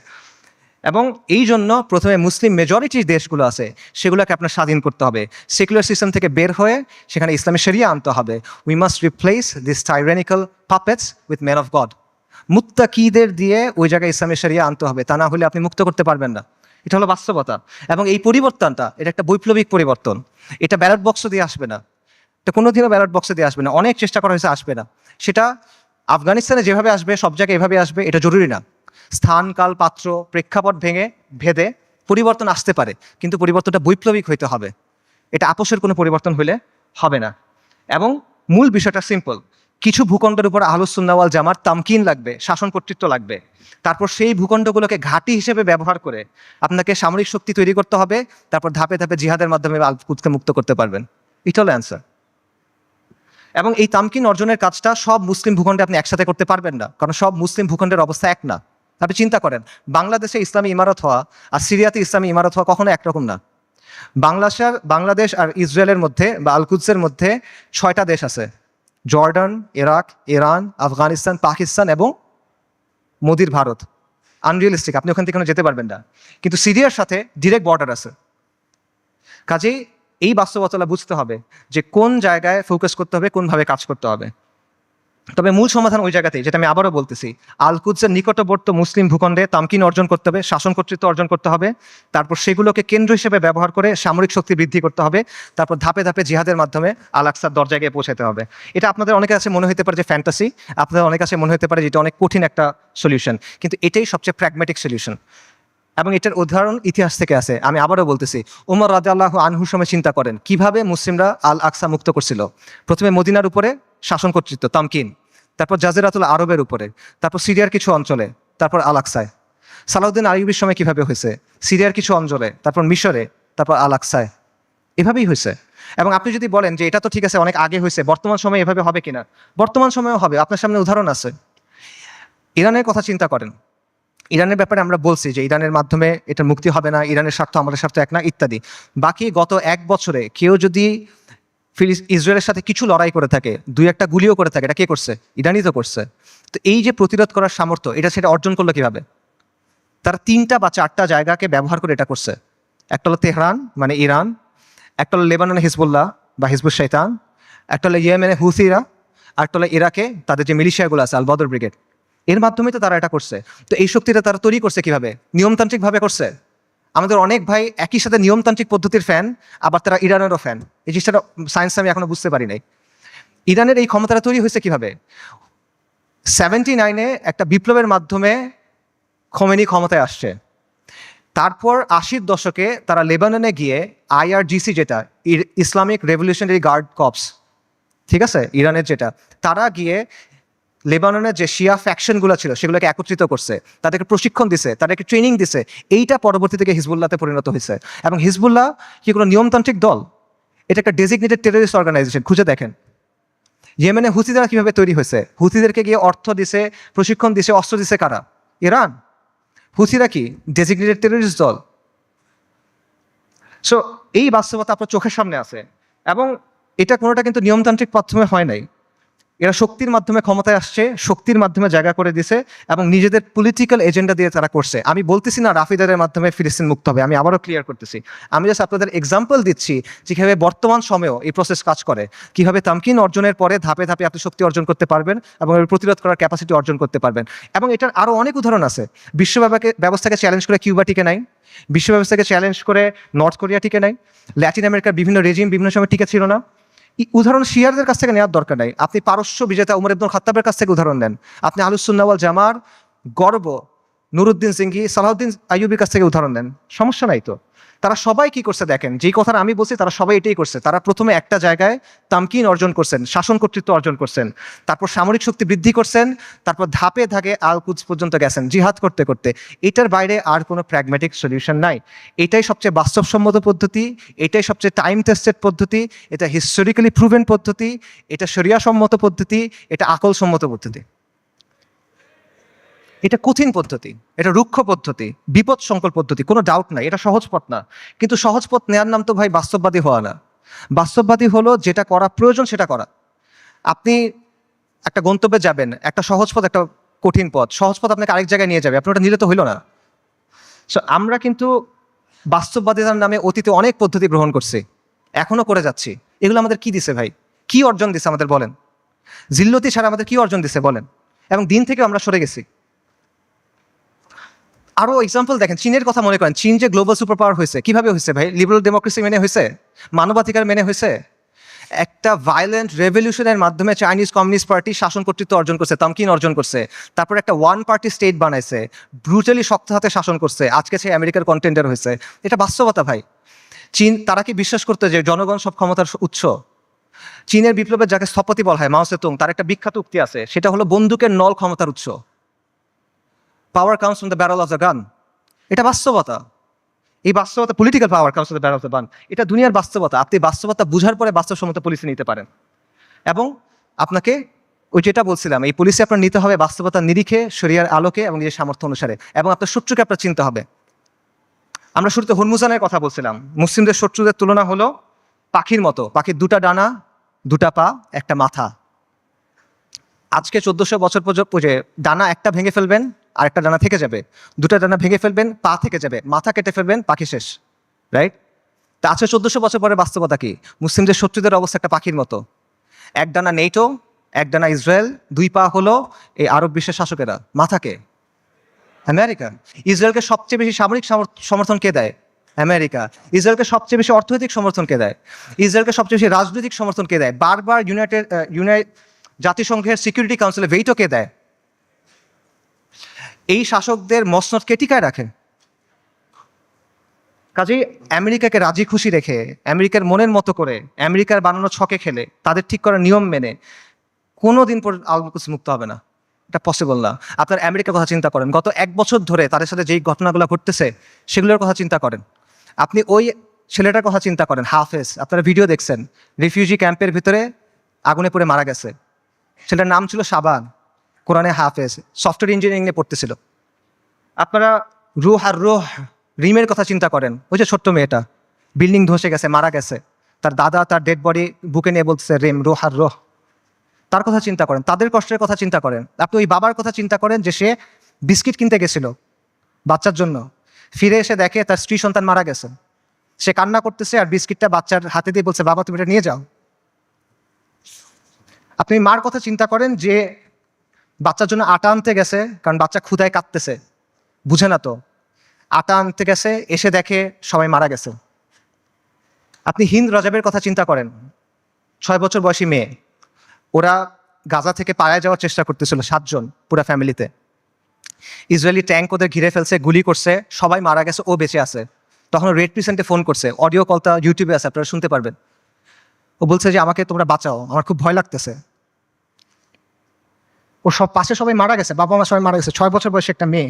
[SPEAKER 1] এবং এই জন্য প্রথমে মুসলিম মেজরিটি দেশগুলো আছে, সেগুলোকে আপনার স্বাধীন করতে হবে। সেকুলার সিস্টেম থেকে বের হয়ে সেখানে ইসলামী শরিয়া আনতে হবে। We must replace this tyrannical puppets with men of God. মুত্তাকিদের দিয়ে ওই জায়গায় ইসলামের শরিয়া আনতে হবে, তা না হলে আপনি মুক্ত করতে পারবেন না। এটা হলো বাস্তবতা। এবং এই পরিবর্তনটা, এটা একটা বৈপ্লবিক পরিবর্তন। এটা ব্যালট বক্স দিয়ে আসবে না, এটা কোনোদিনও ব্যালট বক্সে দিয়ে আসবে না। অনেক চেষ্টা করা হয়েছে, আসবে না। সেটা আফগানিস্তানে যেভাবে আসবে, সব জায়গায় এভাবে আসবে, এটা জরুরি না। স্থান, কাল, পাত্র, প্রেক্ষাপট ভেদে পরিবর্তন আসতে পারে, কিন্তু পরিবর্তনটা বৈপ্লবিক হইতে হবে। এটা আপোষের কোনো পরিবর্তন হলে হবে না। এবং মূল বিষয়টা সিম্পল, কিছু ভূখণ্ডের উপর আহলুস সুন্নাহ ওয়াল জামাত তামকিন লাগবে, শাসন কর্তৃত্ব লাগবে। তারপর সেই ভূখণ্ডগুলোকে ঘাঁটি হিসেবে ব্যবহার করে আপনাকে সামরিক শক্তি তৈরি করতে হবে। তারপর ধাপে ধাপে জিহাদের মাধ্যমে আল কুদকে মুক্ত করতে পারবেন। এটা হলো অ্যান্সার। এবং এই তামকিন অর্জনের কাজটা সব মুসলিম ভূখণ্ডে আপনি একসাথে করতে পারবেন না, কারণ সব মুসলিম ভূখণ্ডের অবস্থা এক না। আপনি চিন্তা করেন, বাংলাদেশে ইসলামী ইমারত হওয়া আর সিরিয়াতে ইসলামী ইমারত হওয়া কখনো একরকম না। বাংলাদেশ আর ইসরায়েলের মধ্যে বা আল কুদসের মধ্যে 6টা দেশ আছে: Jordan, Iraq, Iran, Afghanistan, Pakistan এবং মোদির ভারত। আনরিয়েলিস্টিক, আপনি ওখান থেকে কোনো যেতে পারবেন না। কিন্তু সিরিয়ার সাথে ডিরেক্ট বর্ডার আছে। কাজেই এই বাস্তবতা বুঝতে হবে যে কোন জায়গায় ফোকাস করতে হবে, কোনভাবে কাজ করতে হবে। তবে মূল সমাধান ওই জায়গাতেই, যেটা আমি আবারও বলতেছি, আল কুদসের নিকটবর্তী মুসলিম ভূখণ্ডে তামকিন অর্জন করতে হবে, শাসন কর্তৃত্ব অর্জন করতে হবে। তারপর সেগুলোকে কেন্দ্র হিসেবে ব্যবহার করে সামরিক শক্তি বৃদ্ধি করতে হবে। তারপর ধাপে ধাপে জিহাদের মাধ্যমে আল আকসার দরজায় গিয়ে পৌঁছাতে হবে। এটা আপনাদের অনেকের কাছে মনে হতে পারে যে ফ্যান্টাসি, আপনাদের অনেক কাছে মনে হতে পারে যে এটা অনেক কঠিন একটা সলিউশন, কিন্তু এটাই সবচেয়ে প্র্যাগম্যাটিক সলিউশন। এবং এটার উদাহরণ ইতিহাস থেকে আছে। আমি আবারও বলতেছি, ওমর রাদিয়াল্লাহু আনহুর সময় চিন্তা করেন কিভাবে মুসলিমরা আল আকসা মুক্ত করছিল। প্রথমে মদিনার উপরে শাসন কর্তৃত্ব তামকিন, তারপর জাজিরাতুল আরবের উপরে, তারপর সিরিয়ার কিছু অঞ্চলে, তারপর আল আকসায়। সালাউদ্দিন আইয়ুবীর সময় কিভাবে হয়েছে, সিরিয়ার কিছু অঞ্চলে, তারপর মিশরে, তারপর আল আকসায়। এভাবেই হয়েছে। এবং আপনি যদি বলেন যে এটা তো ঠিক আছে, অনেক আগে হয়েছে, বর্তমান সময়ে এভাবে হবে কিনা, বর্তমান সময়েও হবে। আপনার সামনে উদাহরণ আছে। ইরানের কথা চিন্তা করেন, ইরানের ব্যাপারে আমরা বলছি যে ইরানের মাধ্যমে এটা মুক্তি হবে না, ইরানের স্বার্থ আমাদের স্বার্থ এক না, ইত্যাদি। বাকি গত 1 বছরে কেউ যদি ইসরায়েলের সাথে কিছু লড়াই করে থাকে, 2-1টা গুলিও করে থাকে, এটা কে করছে? ইরানই তো করছে। তো এই যে প্রতিরোধ করার সামর্থ্য, এটা সেটা অর্জন করলো কিভাবে? তারা 3টা বা 4টা জায়গাকে ব্যবহার করে এটা করছে। একটা হলো তেহরান মানে ইরান, একটা হলো লেবাননে হিজবুল্লাহ বা হিজবুল শৈতান, একটা হলো ইয়েমেনে হুথিরা, আর একটা হলো ইরাকে তাদের যে মিলিশিয়াগুলো আছে আল বদর ব্রিগেড। এর মাধ্যমে তো তারা এটা করছে। তো এই শক্তিটা তারা তৈরি করছে কিভাবে? নিয়মতান্ত্রিকভাবে করছে। আমাদের অনেক ভাই একই সাথে নিয়মতান্ত্রিক পদ্ধতির ফ্যান, আবার তারা ইরানেরও ফ্যান। এই জিনিসটা সায়েন্স আমি এখনো বুঝতে পারি নাই। ইরানের এই ক্ষমতাটা তৈরি হয়েছে কিভাবে? 79-এ একটা বিপ্লবের মাধ্যমে খোমেনি ক্ষমতায় আসছে। তারপর 80-র দশকে তারা লেবাননে গিয়ে IRGC, যেটা ইসলামিক রেভলিউশনারি গার্ড কর্পস, ঠিক আছে, ইরানের যেটা, তারা গিয়ে লেবাননের যে শিয়া ফ্যাকশনগুলো ছিল সেগুলোকে একত্রিত করছে, তাদেরকে প্রশিক্ষণ দিছে, তাদেরকে ট্রেনিং দিছে। এইটা পরবর্তী থেকে হিজবুল্লাহতে পরিণত হয়েছে। এবং হিজবুল্লাহ কি কোনো নিয়মতান্ত্রিক দল? এটা একটা ডেজিগনেটেড টেররিস্ট অর্গানাইজেশন। খুঁজে দেখেন ইয়েমেনে হুথিরা কিভাবে তৈরি হয়েছে। হুথিদেরকে গিয়ে অর্থ দিছে, প্রশিক্ষণ দিছে, অস্ত্র দিছে কারা? ইরান। হুথিরা কি ডেজিগনেটেড টেররিস্ট দল? সো এই বাস্তবতা আপনার চোখের সামনে আছে। এবং এটা কোনোটা কিন্তু নিয়মতান্ত্রিক মাধ্যমে হয় নাই। এরা শক্তির মাধ্যমে ক্ষমতায় আসছে, শক্তির মাধ্যমে জায়গা করে দিছে এবং নিজেদের পলিটিক্যাল এজেন্ডা দিয়ে তারা করছে। আমি বলতেছি না রাফিদারের মাধ্যমে ফিলিস্তিন মুক্ত হবে, আমি আবারও ক্লিয়ার করতেছি। আমি জাস্ট আপনাদের এক্সাম্পল দিচ্ছি যে কীভাবে বর্তমান সময়েও এই প্রসেস কাজ করে, কীভাবে তামকিন অর্জনের পরে ধাপে ধাপে আপনি শক্তি অর্জন করতে পারবেন এবং এর প্রতিরোধ করার ক্যাপাসিটি অর্জন করতে পারবেন। এবং এটার আরও অনেক উদাহরণ আছে। বিশ্ব ব্যবস্থাকে চ্যালেঞ্জ করে কিউবা টিকে নাই, বিশ্ব ব্যবস্থাকে চ্যালেঞ্জ করে নর্থ কোরিয়া টিকে নাই, ল্যাটিন আমেরিকার বিভিন্ন রেজিম বিভিন্ন সময় টিকে ছিল না। উদাহরণ শিয়ারদের কাছ থেকে নেওয়ার দরকার নাই, আপনি পারস্য বিজেতা উমর ইবনুল খাত্তাবের কাছ থেকে উদাহরণ নেন, আপনি আহলুস সুন্নাহ ওয়াল জামার গর্ব নুরুদ্দিন সিংহি, সালাউদ্দিন আইয়ুবীর কাছ থেকে উদাহরণ নেন, সমস্যা নাই তো। তারা সবাই কি করছে দেখেন, যেই কথাটা আমি বলছি তারা সবাই এটাই করছে। তারা প্রথমে একটা জায়গায় তামকিন অর্জন করছেন, শাসন কর্তৃত্ব অর্জন করছেন, তারপর সামরিক শক্তি বৃদ্ধি করছেন, তারপর ধাপে ধাপে আল কুদস পর্যন্ত গেছেন জিহাদ করতে করতে। এটার বাইরে আর কোনো প্র্যাগম্যাটিক সলিউশন নাই। এটাই সবচেয়ে বাস্তবসম্মত পদ্ধতি, এটাই সবচেয়ে টাইম টেস্টেড পদ্ধতি, এটা হিস্টোরিক্যালি প্রুভেন পদ্ধতি, এটা শরিয়া সম্মত পদ্ধতি, এটা আকল সম্মত পদ্ধতি। এটা কঠিন পদ্ধতি, এটা রুক্ষ পদ্ধতি, বিপদ সংকল পদ্ধতি, কোনো ডাউট নাই। এটা সহজ পথ না, কিন্তু সহজ পথ নেওয়ার নাম তো ভাই বাস্তববাদী হওয়া না। বাস্তববাদী হলো যেটা করা প্রয়োজন সেটা করা। আপনি একটা গন্তব্যে যাবেন, একটা সহজ পথ, একটা কঠিন পথ, সহজ পথ আপনাকে আরেক জায়গায় নিয়ে যাবে, আপনি ওটা নিলে তো হইল না। সো আমরা কিন্তু বাস্তববাদিতার নামে অতীতে অনেক পদ্ধতি গ্রহণ করছি, এখনো করে যাচ্ছি। এগুলো আমাদের কি দিছে ভাই? কি অর্জন দিছে আমাদের বলেন? জিল্লতি ছাড়া আমাদের কি অর্জন দিছে বলেন? এবং দিন থেকে আমরা সরে গেছি। আরও এক্সাম্পল দেখেন, চীনের কথা মনে করেন। চীন যে গ্লোবাল সুপার পাওয়ার হয়েছে, কিভাবে হয়েছে ভাই? লিবারাল ডেমোক্রেসি মেনে হয়েছে, মানবাধিকার মেনে হয়েছে। একটা ভায়োলেন্ট রেভলিউশনের মাধ্যমে চাইনিজ কমিউনিস্ট পার্টি শাসন কর্তৃত্ব অর্জন করছে, তামকিন অর্জন করছে। তারপর একটা ওয়ান পার্টি স্টেট বানাইছে, ব্রুটালি শক্ত হাতে শাসন করছে, আজকে সে আমেরিকার কন্টেন্ডার হয়েছে। এটা বাস্তবতা ভাই। চীন, তারা কি বিশ্বাস করতে যে জনগণ সব ক্ষমতার উৎস? চীনের বিপ্লবের যাকে স্থপতি বলা হয়, মাও সেতুং, তার একটা বিখ্যাত উক্তি আছে, সেটা হলো বন্দুকের নল ক্ষমতার উৎস। পাওয়ার comes from the barrel of the gun. এটা বাস্তবতা। এই বাস্তবতা, political power comes from the barrel of the gun, এটা দুনিয়ার বাস্তবতা। আপনি বাস্তবতা বুঝার পরে বাস্তবসম্মত পলিসি নিতে পারেন। এবং আপনাকে ওই যেটা বলছিলাম, এই পলিসি আপনার নিতে হবে বাস্তবতার নিরিখে, শরিয়ার আলোকে এবং নিজের সামর্থ্য অনুসারে, এবং আপনার শত্রুকে আপনার চিনতে হবে। আমরা শুরুতে হরমুজানের কথা বলছিলাম। মুসলিমদের শত্রুদের তুলনা হলো পাখির মতো। পাখির দুটা ডানা, দুটা পা, একটা মাথা। আজকে 1400 বছর পর্যন্ত ডানা একটা ভেঙে ফেলবেন, আর একটা ডানা থেকে যাবে। দুটা ডানা ভেঙে ফেলবেন, পা থেকে যাবে। মাথা কেটে ফেলবেন, পাখি শেষ। রাইট? তা আজকে 1400 বছর পরে বাস্তবতা কি? মুসলিমদের শত্রুদের অবস্থা একটা পাখির মতো। এক ডানা নেটো, এক ডানা ইসরায়েল, দুই পা হলো এই আরব বিশ্বের শাসকেরা। মাথাকে আমেরিকা। ইসরায়েলকে সবচেয়ে বেশি সামরিক সমর্থন কে দেয়? আমেরিকা। ইসরায়েলকে সবচেয়ে বেশি অর্থনৈতিক সমর্থন কে দেয়? ইসরায়েলকে সবচেয়ে বেশি রাজনৈতিক সমর্থন কে দেয়? বারবার জাতিসংঘের সিকিউরিটি কাউন্সিলে ভেটো কে দেয়? এই শাসকদের মসনদ কে টিকায় রাখে? কাজেই আমেরিকাকে রাজি খুশি রেখে, আমেরিকার মনের মতো করে, আমেরিকার বানানো ছকে খেলে, তাদের ঠিক করা নিয়ম মেনে কোনোদিন পর আল-কুদস মুক্ত হবে না। এটা পসিবল না। আপনার আমেরিকার কথা চিন্তা করেন, গত 1 বছর ধরে তাদের সাথে যেই ঘটনাগুলো ঘটতেছে সেগুলোর কথা চিন্তা করেন। আপনি ওই ছেলেটার কথা চিন্তা করেন, হাফেজ। আপনারা ভিডিও দেখছেন, রিফিউজি ক্যাম্পের ভিতরে আগুনে পড়ে মারা গেছে। ছেলেটার নাম ছিল শাবান, কোরআনে হাফেজ, সফটওয়্যার ইঞ্জিনিয়ারিং নিয়ে পড়তেছিল। আপনারা রুহ আর রুহ রিমের কথা চিন্তা করেন, ওই যে ছোট্ট মেয়েটা বিল্ডিং ধসে গেছে, মারা গেছে, তার দাদা তার ডেড বডি বুকে নিয়ে বলতেছে রিম, রুহ আর রুহ। তার কথা চিন্তা করেন, তাদের কষ্টের কথা চিন্তা করেন। আপনি ওই বাবার কথা চিন্তা করেন যে সে বিস্কিট কিনতে গেছিল বাচ্চার জন্য, ফিরে এসে দেখে তার স্ত্রী সন্তান মারা গেছে। সে কান্না করতেছে আর বিস্কিটটা বাচ্চার হাতে দিয়ে বলছে, বাবা তুমি এটা নিয়ে যাও। আপনি মার কথা চিন্তা করেন যে বাচ্চার জন্য আটা আনতে গেছে, কারণ বাচ্চা ক্ষুধায় কাঁদতেছে, বুঝে না তো, আটা আনতে গেছে, এসে দেখে সবাই মারা গেছে। আপনি হিন্দ রাজাবের কথা চিন্তা করেন, 6 বছর বয়সী মেয়ে। ওরা গাজা থেকে পালায় যাওয়ার চেষ্টা করতেছিল, 7 জন পুরা ফ্যামিলিতে। ইসরায়েলি ট্যাঙ্ক ওদের ঘিরে ফেলছে, গুলি করছে, সবাই মারা গেছে, ও বেঁচে আছে। তখন রেড ক্রিসেন্টে ফোন করছে, অডিও কলটা ইউটিউবে আছে, আপনারা শুনতে পারবেন। ও বলছে যে আমাকে তোমরা বাঁচাও, আমার খুব ভয় লাগতেছে। ওর সব পাশে সবাই মারা গেছে, বাবা মা সবাই মারা গেছে, 6 বছর বয়সী একটা মেয়ে।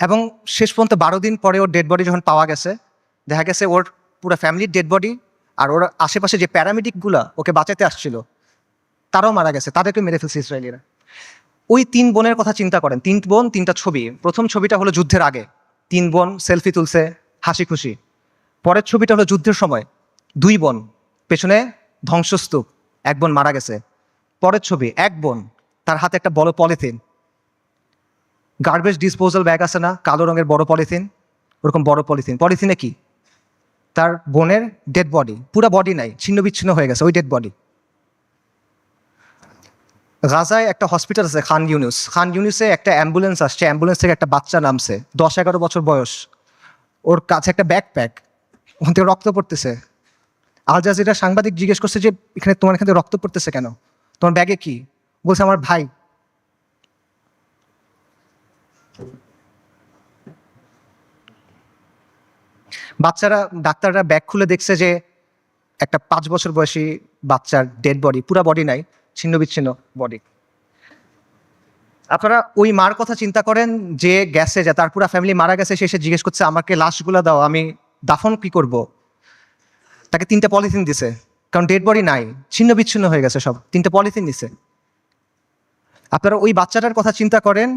[SPEAKER 1] এবং শেষ পর্যন্ত 12 দিন পরে ওর ডেড বডি যখন পাওয়া গেছে, দেখা গেছে ওর পুরো ফ্যামিলির ডেড বডি, আর ওর আশেপাশে যে প্যারামেডিকগুলা ওকে বাঁচাতে আসছিল তারাও মারা গেছে, তাদেরকে মেরে ফেলছে ইসরায়েলিরা। ওই 3 বোনের কথা চিন্তা করেন, 3 বোন 3টা ছবি। প্রথম ছবিটা হলো যুদ্ধের আগে, 3 বোন সেলফি তুলছে হাসি খুশি। পরের ছবিটা হলো যুদ্ধের সময়, 2 বোন, পেছনে ধ্বংসস্তূপ, 1 বোন মারা গেছে। পরের ছবি, 1 বোন, তার হাতে একটা বড় পলিথিন, গার্বেজ ডিসপোজাল ব্যাগ আছে না, কালো রঙের বড় পলিথিন, ওরকম বড় পলিথিন। পলিথিনে কি? তার বোনের ডেড বডি, পুরো বডি নাই, ছিন্ন বিচ্ছিন্ন হয়ে গেছে ওই ডেড বডি। গাজায় একটা হসপিটাল আছে খান ইউনুস, খান ইউনুসে একটা অ্যাম্বুলেন্স আসছে, অ্যাম্বুলেন্স থেকে একটা বাচ্চা নামছে, 10-11 বছর বয়স। ওর কাছে একটা ব্যাকপ্যাক, ওখান থেকে রক্ত পড়তেছে। আল জাজিরা সাংবাদিক জিজ্ঞেস করছে যে এখানে তোমার এখান থেকে রক্ত পড়তেছে কেন, তোমার ব্যাগে কি? বলছে আমার ভাই। বাচ্চারা, ডাক্তাররা ব্যাগ খুলে দেখছে যে একটা 5 বছর বয়সী বাচ্চার ডেড বডি, পুরা বডি নাই, ছিন্ন বিচ্ছিন্ন বডি। আপনারা ওই মার কথা চিন্তা করেন যে গেছে, যে তার পুরা ফ্যামিলি মারা গেছে, সে এসে জিজ্ঞেস করছে আমাকে লাশগুলো দাও, আমি দাফন কি করব। তাকে 3টা পলিথিন দিছে, কারণ ডেড বডি নাই, ছিন্ন বিচ্ছিন্ন হয়ে গেছে সব, 3টা পলিথিন দিছে। আপনারা ওই বাচ্চাটার কথা চিন্তা করেন,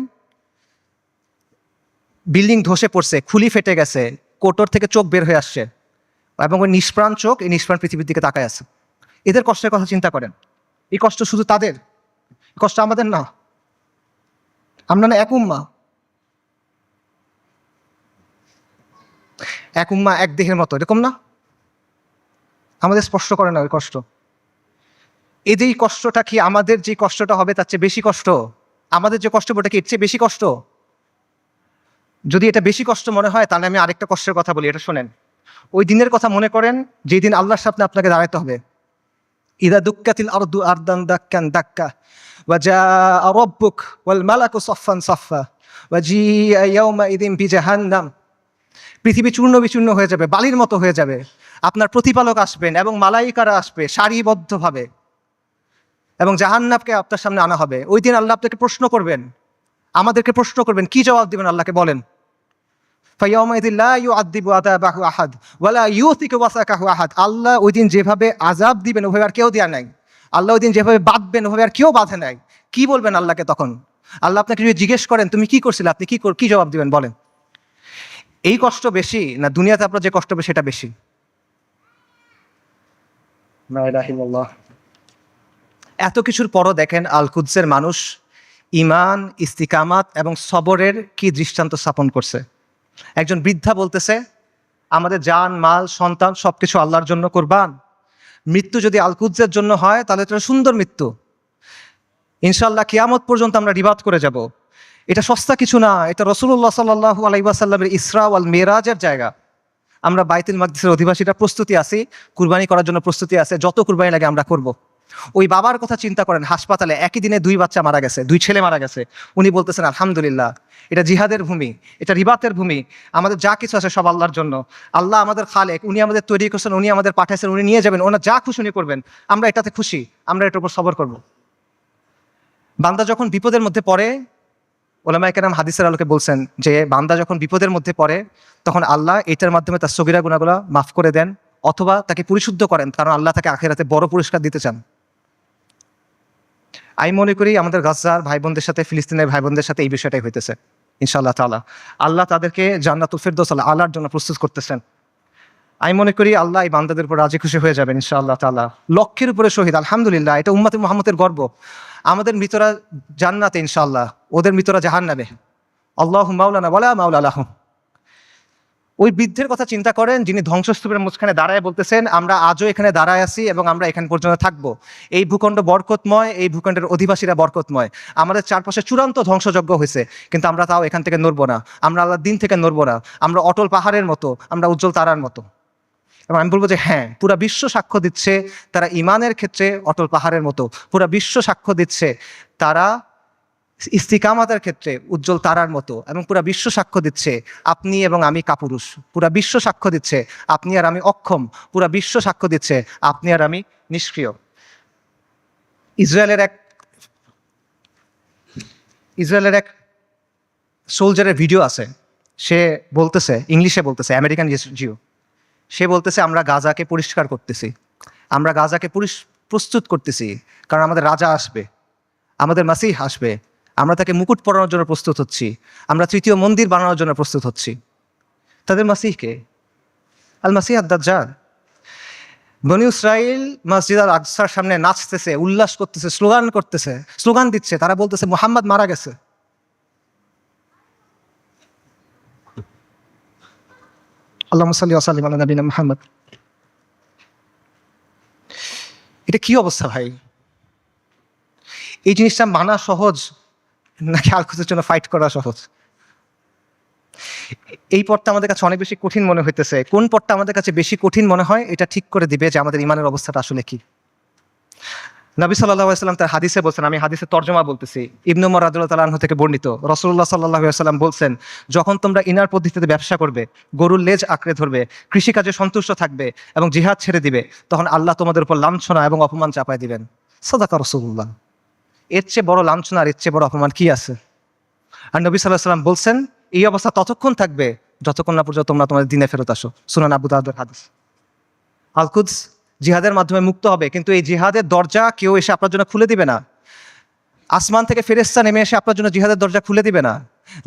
[SPEAKER 1] বিল্ডিং ধসে পড়ছে, খুলি ফেটে গেছে, কোটর থেকে চোখ বের হয়ে আসছে, এবং ওই নিষ্প্রাণ চোখ, এই নিষ্প্রাণ পৃথিবীর দিকে তাকায় আছে। এদের কষ্টের কথা চিন্তা করেন। এই কষ্ট শুধু তাদের, কষ্ট আমাদের না। আমরা না এক উম্মা, এক উম্মা এক দেহের মতো, এরকম না? আমাদের স্পর্শ করে না ওই কষ্ট। এই যে কষ্টটা কি আমাদের যে কষ্টটা হবে তার চেয়ে বেশি কষ্ট? আমাদের যে কষ্ট ওটা কি এর চেয়ে বেশি কষ্ট? যদি এটা বেশি কষ্ট মনে হয় তাহলে আমি আরেকটা কষ্টের কথা বলি, এটা শোনেন। ওই দিনের কথা মনে করেন যেই দিন আল্লাহর সামনে আপনাকে দাঁড়াতে হবে। ইদা দুক্কাতিল আরদু আরদান দাক্কান দাক্কা ওয়া জাআ রাব্বুক ওয়াল মালাকু সাফফান সাফফা ওয়া জিআ ইয়াওমাইযিন বিজাহান্নাম। পৃথিবী চূর্ণ বিচূর্ণ হয়ে যাবে, বালির মতো হয়ে যাবে। আপনার প্রতিপালক আসবেন এবং মালাইকারা আসবে সারিবদ্ধভাবে, এবং জাহান্নামকে আপনার সামনে আনা হবে। ওই দিন আল্লাহ আপনাকে প্রশ্ন করবেন, আমাদেরকে প্রশ্ন করবেন, কি জবাব দিবেন আল্লাহকে বলেন? ফায়াউমাইযিন লা ইউআযযিবু আযাবাহু আহাদ ওয়া লা ইউসিকু ওয়াসাকাহু আহাদ। আল্লাহ ওই দিন যেভাবে আযাব দিবেন ওভাবে আর কেউ দেয়া নাই। আল্লাহ ওই দিন যেভাবে বাঁধবেন ওভাবে আর কেউ বাঁধে নাই। কি বলবেন আল্লাহকে তখন? আল্লাহ আপনাকে যদি জিজ্ঞেস করেন তুমি কি করছিলে, আপনি কি জবাব দিবেন বলেন? এই কষ্ট বেশি না দুনিয়াতে আপনার যে কষ্ট হবে সেটা বেশি? লা ইলাহা ইল্লাল্লাহ। এত কিছুর পরও দেখেন আল কুদসের মানুষ ঈমান, ইস্তিকামাত এবং সবরের কি দৃষ্টান্ত স্থাপন করছে। একজন বৃদ্ধা বলতেছে, আমাদের জান, মাল, সন্তান সবকিছু আল্লাহর জন্য কুরবান। মৃত্যু যদি আল কুদসের জন্য হয় তাহলে এটা সুন্দর মৃত্যু। ইনশাআল্লাহ কিয়ামত পর্যন্ত আমরা রিবাদ করে যাব। এটা সস্তা কিছু না, এটা রাসূলুল্লাহ সাল্লাল্লাহু আলাইহি ওয়াসাল্লামের ইসরা ওয়াল মিরাজের জায়গা। আমরা বাইতুল মাকদিসের অধিবাসীরা প্রস্তুতি আছি, কুরবানি করার জন্য প্রস্তুতি আছে, যত কুরবানি লাগে আমরা করব। ওই বাবার কথা চিন্তা করেন, হাসপাতালে একই দিনে 2 বাচ্চা মারা গেছে, 2 ছেলে মারা গেছে। উনি বলতেছেন আলহামদুলিল্লাহ, এটা জিহাদের ভূমি, এটা রিবাতের ভূমি, আমাদের যা কিছু আছে সব আল্লাহর জন্য। আল্লাহ আমাদের খালেক, উনি আমাদের তৈরি করছেন, উনি আমাদের পাঠাইছেন, উনি নিয়ে যাবেন, ওনার যা খুশি উনি করবেন। আমরা এটাতে খুশি, আমরা এটার উপর সবর করব। বান্দা যখন বিপদের মধ্যে পড়ে, ওলামায়ে কেরাম হাদিসের আলোকে বলছেন যে বান্দা যখন বিপদের মধ্যে পড়ে তখন আল্লাহ এটার মাধ্যমে তার সগীরা গুনাহগুলো মাফ করে দেন অথবা তাকে পরিশুদ্ধ করেন, কারণ আল্লাহ তাকে আখিরাতে বড় পুরস্কার দিতে চান। আমি মনে করি আমাদের গাজার ভাই বোনদের সাথে, ফিলিস্তিনের ভাই বোনদের সাথে এই বিষয়টাই হইতেছে। ইনশাআল্লাহ তাআলা আল্লাহ তাদেরকে জান্নাতুল ফিরদৌস আলার জন্য প্রস্তুত করতেছেন। আমি মনে করি আল্লাহ এই বান্দাদের উপর রাজি খুশি হয়ে যাবেন ইনশাআল্লাহ তাআলা। লক্ষের উপরে শহীদ, আলহামদুলিল্লাহ, এটা উম্মতে মুহাম্মদের গর্ব। আমাদের মৃতরা জান্নাতে ইনশাআল্লাহ, ওদের মৃতরা জাহান্নামে। আল্লাহু মাওলানা ওয়ালা মাওলা লাহুম। ওই বৃদ্ধের কথা চিন্তা করেন যিনি ধ্বংসস্তূপের মাঝখানে দাঁড়ায় বলতেছেন, আমরা আজও এখানে দাঁড়ায় আছি এবং আমরা এখান পর্যন্ত থাকবো। এই ভূখণ্ড বরকতময়, এই ভূখণ্ডের অধিবাসীরা বরকতময়। আমাদের চারপাশে চূড়ান্ত ধ্বংসযজ্ঞ হয়েছে, কিন্তু আমরা তাও এখান থেকে নড়বো না, আমরা আল্লাহর দিন থেকে নড়বো না। আমরা অটল পাহাড়ের মতো, আমরা উজ্জ্বল তারার মতো। এবং আমি বলবো যে হ্যাঁ, পুরা বিশ্ব সাক্ষ্য দিচ্ছে তারা ইমানের ক্ষেত্রে অটল পাহাড়ের মতো। পুরা বিশ্ব সাক্ষ্য দিচ্ছে তারা ইস্তিকামাতের ক্ষেত্রে উজ্জ্বল তারার মতো। এবং পুরা বিশ্ব সাক্ষ্য দিচ্ছে আপনি এবং আমি কাপুরুষ। পুরা বিশ্ব সাক্ষ্য দিচ্ছে আপনি আর আমি অক্ষম। পুরা বিশ্ব সাক্ষ্য দিচ্ছে আপনি আর আমি নিষ্ক্রিয়। ইসরায়েলের এক সোলজারের ভিডিও আছে, সে বলতেছে, ইংলিশে বলতেছে, আমেরিকান জিও। সে বলতেছে আমরা গাজাকে পরিষ্কার করতেছি, আমরা গাজাকে প্রস্তুত করতেছি, কারণ আমাদের রাজা আসবে, আমাদের মাসিহ আসবে, আমরা তাকে মুকুট পরানোর জন্য প্রস্তুত হচ্ছি, আমরা তৃতীয় মন্দির বানানোর জন্য প্রস্তুত হচ্ছি। তাদের মাসিহকে আল মাসিহ আদ-দাজ্জাল। বনী ইসরাইল মসজিদ আল আকসার সামনে নাচতেছে, উল্লাস করতেছে, স্লোগান দিচ্ছে, তারা বলতেছে মুহাম্মদ মারা গেছে। আল্লাহুম্মা সাল্লি ওয়া সাল্লিম আলা নবিয়িনা মুহাম্মদ। এটা কি অবস্থা ভাই? এই জিনিসটা মানা সহজ নাকি আল কুদসের জন্য ফাইট করা সহজ? এই পথটা আমাদের কাছে অনেক বেশি কঠিন মনে হইতেছে। কোন পথটা আমাদের কাছে বেশি কঠিন মনে হয় এটা ঠিক করে দিবে যে আমাদের ইমানের অবস্থাটা আসলে কি। নবী সাল্লাল্লাহু আলাইহি ওয়াসাল্লাম তার হাদিসে বলছেন, আমি হাদিসের তর্জমা বলতেছি, ইবনে উমর রাদিয়াল্লাহু তাআলা আনহু থেকে বর্ণিত, রাসূলুল্লাহ সাল্লাল্লাহু আলাইহি ওয়াসাল্লাম বলছেন, যখন তোমরা ইনার পদ্ধতিতে ব্যবসা করবে, গরুর লেজ আঁকড়ে ধরবে, কৃষিকাজে সন্তুষ্ট থাকবে এবং জিহাদ ছেড়ে দিবে, তখন আল্লাহ তোমাদের উপর লাঞ্ছনা এবং অপমান চাপায় দিবেন। সাদাকা রাসূলুল্লাহ। এর চেয়ে বড় লাঞ্ছনা আর এর চেয়ে বড় অপমান কি আছে? আর নবী সাল্লাল্লাহু আলাইহি ওয়াসাল্লাম বলছেন এই অবস্থা ততক্ষণ থাকবে যতক্ষণ না পর্যন্ত তোমরা তোমাদের দ্বীনে ফেরত আসো। সুনান আবু দাউদের হাদিস। আল কুদস জিহাদের মাধ্যমে মুক্ত হবে, কিন্তু এই জিহাদের দরজা কেউ এসে আপনার জন্য খুলে দিবে না। আসমান থেকে ফেরেশতা নেমে এসে আপনার জন্য জিহাদের দরজা খুলে দিবে না।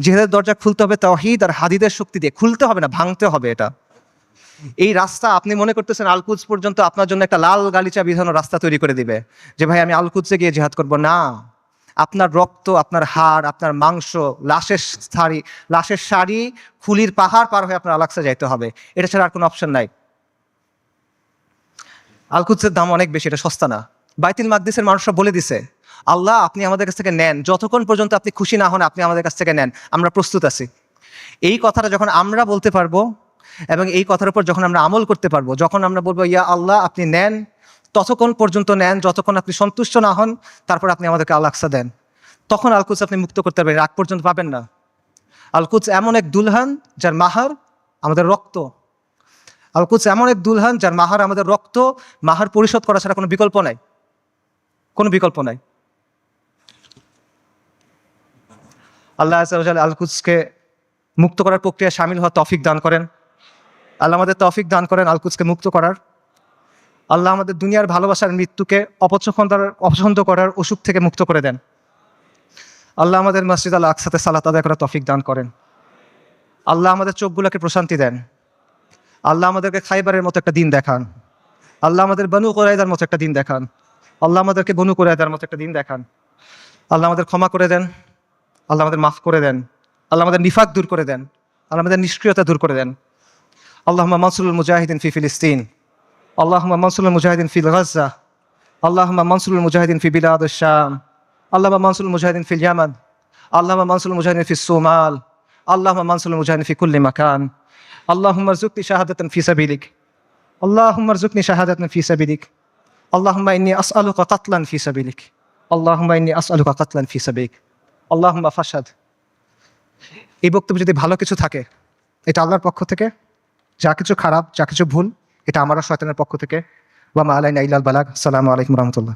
[SPEAKER 1] জিহাদের দরজা খুলতে হবে তাওহীদ আর হাদিদের শক্তি দিয়ে, খুলতে হবে না, ভাঙতে হবে। এটা এই রাস্তা আপনি মনে করতেছেন আল কুদস পর্যন্ত আপনার জন্য একটা লাল গালিচা বিধানো রাস্তা তৈরি করে দিবে যে ভাই আমি আল কুদসে গিয়ে জিহাদ করব না। আপনার রক্ত, আপনার হাড়, আপনার মাংস, লাশের শাড়ি, খুলির পাহাড় পার হয়ে আপনার আল আকসা যাইতে হবে। এটা ছাড়া আর কোনো অপশন নাই। আল কুদসের দাম অনেক বেশি, এটা সস্তা না। বাইতুল মাকদিসের মানুষরা বলে দিছে, আল্লাহ আপনি আমাদের কাছ থেকে নেন, যতক্ষণ পর্যন্ত আপনি খুশি না হন আপনি আমাদের কাছ থেকে নেন, আমরা প্রস্তুত আছি। এই কথাটা যখন আমরা বলতে পারবো এবং এই কথার উপর যখন আমরা আমল করতে পারবো, যখন আমরা বলবো ইয়া আল্লাহ আপনি নেন, ততক্ষণ পর্যন্ত নেন যতক্ষণ আপনি সন্তুষ্ট না হন, তারপর আপনি আমাদেরকে আল আকসা দেন, তখন আল কুদস আপনি মুক্ত করতে পারবেন, আগ পর্যন্ত পাবেন না। আল কুদস এমন এক দুলহান যার মাহার আমাদের রক্ত। আল কুদস এমন এক দুলহান যার মাহার আমাদের রক্ত, মাহার পরিশোধ করা ছাড়া কোনো বিকল্প নাই, কোনো বিকল্প নাই। আল্লাহ আযজা ওয়া জাল্লা আল কুদসকে মুক্ত করার প্রক্রিয়া শামিল হওয়ার তৌফিক দান করেন। আল্লাহ আমাদের তৌফিক দান করেন আল কুদসকে মুক্ত করার। আল্লাহ আমাদের দুনিয়ার ভালোবাসার মৃত্যুকে অপছন্দ করার অসুখ থেকে মুক্ত করে দেন। আল্লাহ আমাদের মসজিদ আল আকসাতে সালাত আদায় করার তৌফিক দান করেন। আল্লাহ আমাদের চোখগুলোকে প্রশান্তি দেন। আল্লাহ আমাদেরকে খাইবারের মতো একটা দিন দেখান। আল্লাহ আমাদের বনু কুরাইদার মতো একটা দিন দেখান। আল্লাহ আমাদেরকে বনু কুরাইদার মতো একটা দিন দেখান। আল্লাহ আমাদের ক্ষমা করে দেন। আল্লাহ আমাদের মাফ করে দেন। আল্লাহ আমাদের নিফাক দূর করে দেন। আল্লাহ আমাদের নিষ্ক্রিয়তা দূর করে দেন। আল্লাহুম্মা মানসুরুল মুজাহিদিন ফি ফিলিস্তিন, আল্লাহুম্মা মানসুরুল মুজাহিদিন ফি গাজ্জা, আল্লাহুম্মা মানসুরুল মুজাহিদিন ফি বিলাদিশ শাম, আল্লাহুম্মা মানসুরুল মুজাহিদিন ফিল ইয়ামান, আল্লাহুম্মা মানসুরুল মুজাহিদিন ফিস সোমাল, আল্লাহুম্মা মানসুরুল মুজাহিদিন ফি কুল্লি মাকান, আল্লাহুম্মা রযুকনি শাহাদাতান ফি সাবিলিক, আল্লাহুম্মা রযুকনি শাহাদাতান ফি সাবিলিক, আল্লাহুম্মা ইন্নী আসআলুকা কাতলান ফি সাবিলিক, আল্লাহুম্মা ইন্নী আসআলুকা কাতলান ফি সাবিলিক, আল্লাহুম্মা ফাশহাদ। এই বক্তব্য যদি ভালো কিছু থাকে এটা আল্লাহর পক্ষ থেকে, যা কিছু খারাপ যা কিছু ভুল এটা আমার আর শয়তানের পক্ষ থেকে। ওয়া মা আলাইনা ইল্লাল বালাগ। আসসালামু আলাইকুম ওয়া রাহমাতুল্লাহ।